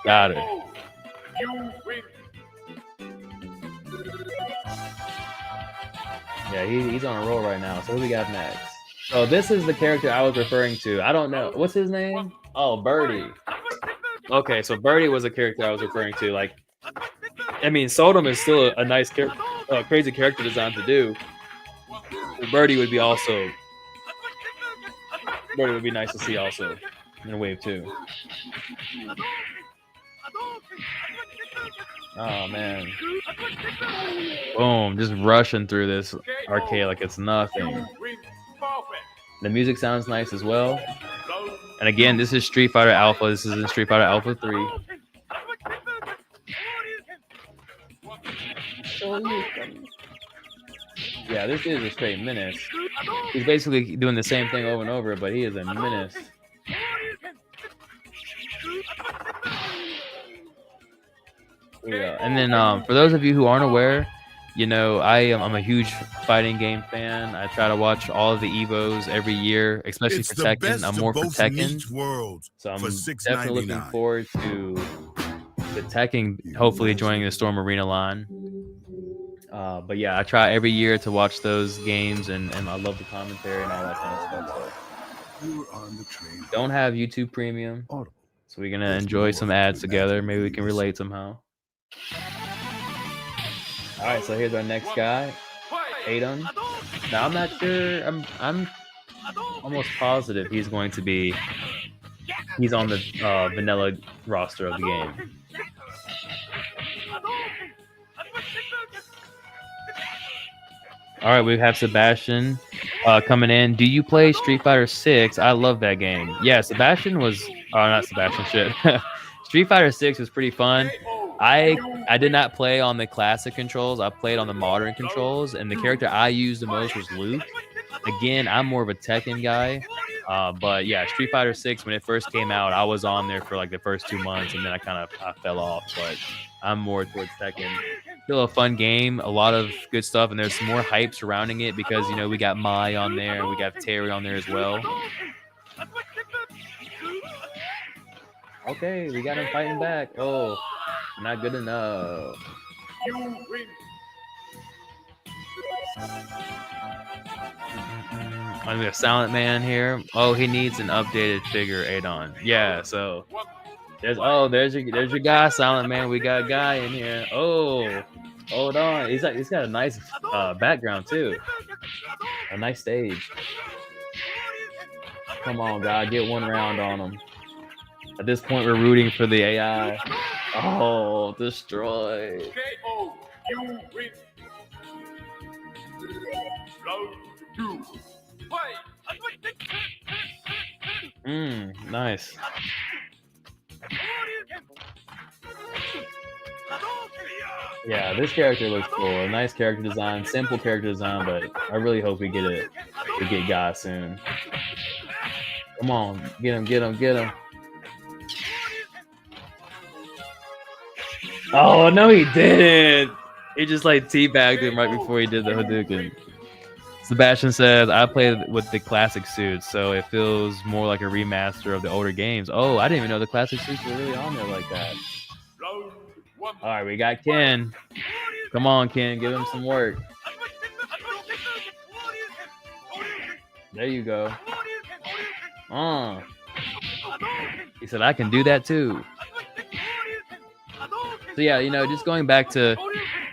Got it. Yeah, he's on a roll right now. So who we got next? So this is the character I was referring to. I don't know. What's his name? Oh, Birdie. Okay, so Birdie was a character I was referring to. Like, I mean, Sodom is still a nice character, crazy character design to do. Birdie would be also. Birdie would be nice to see also in Wave 2. Oh man. Boom, just rushing through this arcade like it's nothing. The music sounds nice as well. And again, this is Street Fighter Alpha. This is in Street Fighter Alpha 3. Yeah, this is a straight menace. He's basically doing the same thing over and over, but he is a menace. Yeah. And then for those of you who aren't aware, I'm a huge fighting game fan. I try to watch all of the Evos every year, especially for Tekken. I'm more for Tekken. So I'm definitely looking forward to the Tekken, hopefully joining the Storm Arena line. But yeah, I try every year to watch those games, and I love the commentary and all that kind of stuff. So don't have YouTube Premium, so we're gonna enjoy some ads together. Maybe we can relate somehow. All right, so here's our next guy, Aiden. Now I'm not sure. I'm almost positive he's on the vanilla roster of the game. All right, we have Sebastian coming in. Do you play Street Fighter 6? I love that game. Yeah, Sebastian was... Oh, not Sebastian, shit. Street Fighter 6 was pretty fun. I did not play on the classic controls. I played on the modern controls, and the character I used the most was Luke. Again, I'm more of a Tekken guy. But yeah, Street Fighter 6 when it first came out, I was on there for like the first 2 months, and then I fell off. But I'm more towards Tekken. Still a fun game, a lot of good stuff, and there's some more hype surrounding it because we got Mai on there and we got Terry on there as well. Okay, we got him fighting back. Oh, not good enough. We got Silent Man here. Oh, he needs an updated figure 8 on. Yeah, so there's your guy, Silent Man. We got a guy in here. Oh, hold on. He's got a nice background too. A nice stage. Come on, God, get one round on him. At this point, we're rooting for the AI. Oh, destroy. Nice. Yeah, this character looks cool. A nice character design, simple character design, but I really hope we get Guy soon. Come on, get him. Oh, no, he didn't. He just like teabagged him right before he did the Hadouken. Sebastian says, I played with the classic suits, so it feels more like a remaster of the older games. Oh, I didn't even know the classic suits were really on there like that. All right, we got Ken. Come on, Ken, give him some work. There you go. He said, I can do that too. So yeah, just going back to,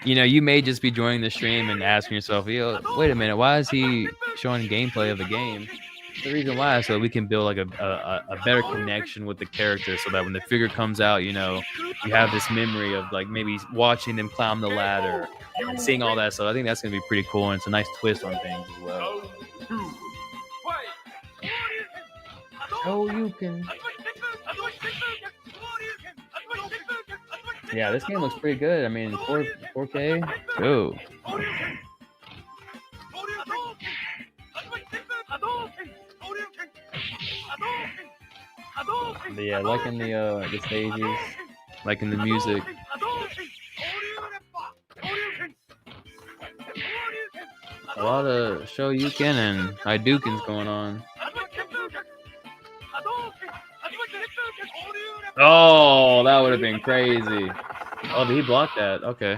you may just be joining the stream and asking yourself, wait a minute, why is he showing gameplay of the game? The reason why is so we can build like a better connection with the character, so that when the figure comes out, you have this memory of like maybe watching them climb the ladder and seeing all that. So I think that's gonna be pretty cool, and it's a nice twist on things as well. Oh, you can. Yeah, this game looks pretty good. I mean, 4K. Go. Yeah, liking the stages, liking the music. A lot of Shoryuken and Hadoukens going on. Oh, that would have been crazy. Oh, did he block that? Okay.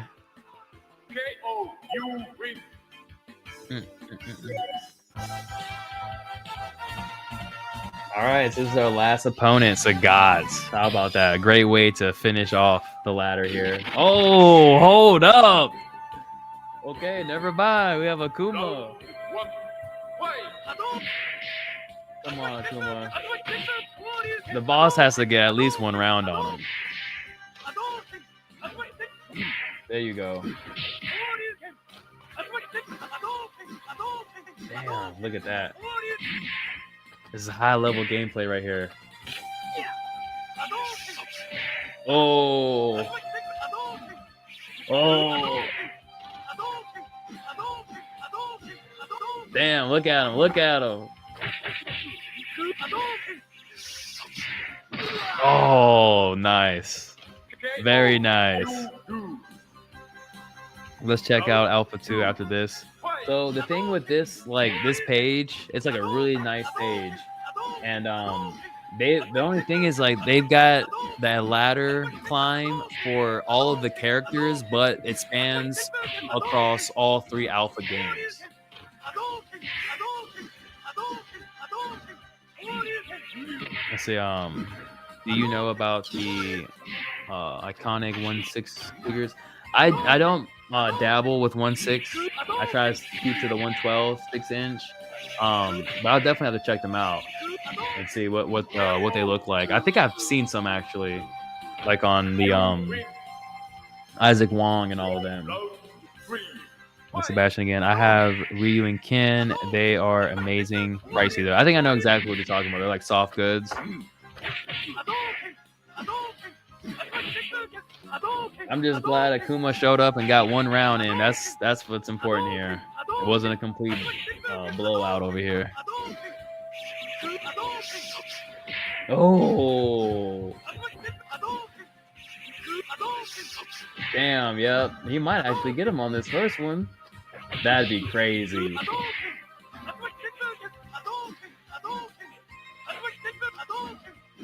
All right, this is our last opponent, so Gods. How about that? A great way to finish off the ladder here. Oh, hold up. Okay, never mind. We have Akuma. Come on, Akuma. The boss has to get at least one round on him. There you go. Damn, look at that. This is high-level gameplay right here. Oh. Oh. Damn, look at him. Oh, nice. Very nice. Let's check out Alpha 2 after this. So the thing with this page, it's like a really nice page. And the only thing is like they've got that ladder climb for all of the characters, but it spans across all 3 Alpha games. Let's see, do you know about the iconic 1/6 figures? I don't dabble with 1/6. I try to keep to the 112 6-inch. But I'll definitely have to check them out and see what they look like. I think I've seen some actually, like on the Isaac Wong and all of them. And Sebastian again. I have Ryu and Ken. They are amazing. Pricey though. I think I know exactly what you're talking about. They're like soft goods. I'm just glad Akuma showed up and got one round in. That's what's important here. It wasn't a complete blowout over here. Oh, damn, yep. He might actually get him on this first one. That'd be crazy.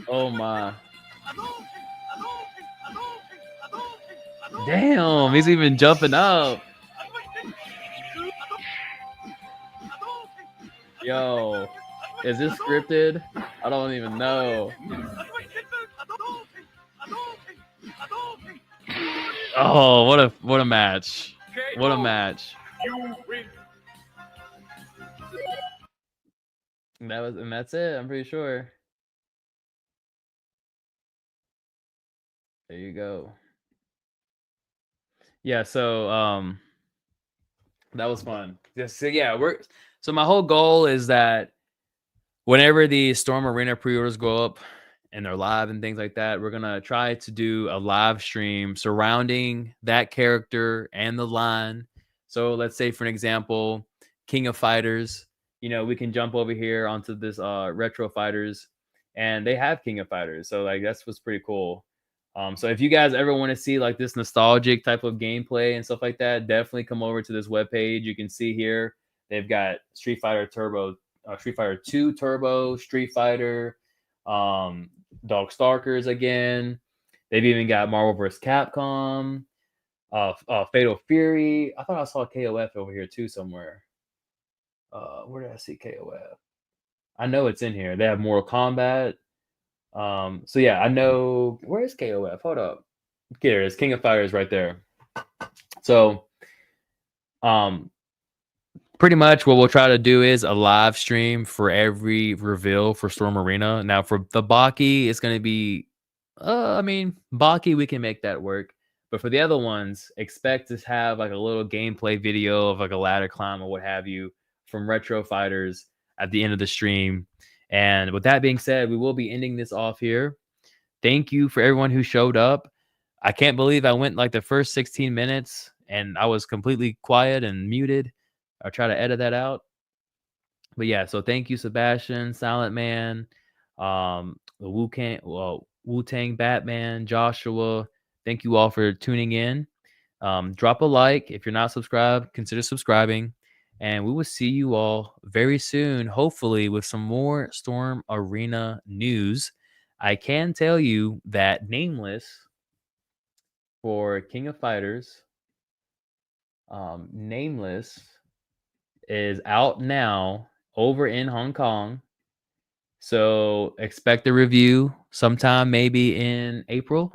Oh my. Damn, he's even jumping up. Yo, is this scripted? I don't even know. Oh, what a match. What a match. And that's it, I'm pretty sure. There you go. Yeah, so that was fun. So yeah, so my whole goal is that whenever the Storm Arena pre-orders go up and they're live and things like that, we're gonna try to do a live stream surrounding that character and the line. So let's say, for an example, King of Fighters. You know, we can jump over here onto this Retro Fighters, and they have King of Fighters. So like that's what's pretty cool. So if you guys ever want to see like this nostalgic type of gameplay and stuff like that, definitely come over to this webpage. You can see here they've got Street Fighter 2 Turbo, Street Fighter, Dog Stalkers again. They've even got Marvel vs. Capcom, Fatal Fury. I thought I saw KOF over here too somewhere. Where did I see KOF? I know it's in here. They have Mortal Kombat. So yeah, I know. Where is KOF? Hold up. Here it is. King of Fighters right there. So, pretty much what we'll try to do is a live stream for every reveal for Storm Arena. Now for the Baki, it's going to be, I mean, Baki, we can make that work. But for the other ones, expect to have like a little gameplay video of like a ladder climb or what have you from Retro Fighters at the end of the stream. And with that being said, we will be ending this off here. Thank you for everyone who showed up. I can't believe I went like the first 16 minutes and I was completely quiet and muted. I'll try to edit that out. But yeah, so thank you, Sebastian, Silent Man, the Wu-Tang Batman, Joshua. Thank you all for tuning in. Drop a like. If you're not subscribed, consider subscribing. And we will see you all very soon, hopefully with some more Storm Arena news. I can tell you that Nameless for King of Fighters, Nameless is out now over in Hong Kong. So expect a review sometime maybe in April.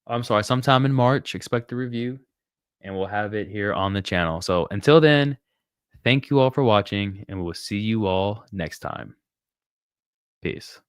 I'm sorry, sometime in March. Expect the review and we'll have it here on the channel. So until then, thank you all for watching and we will see you all next time. Peace.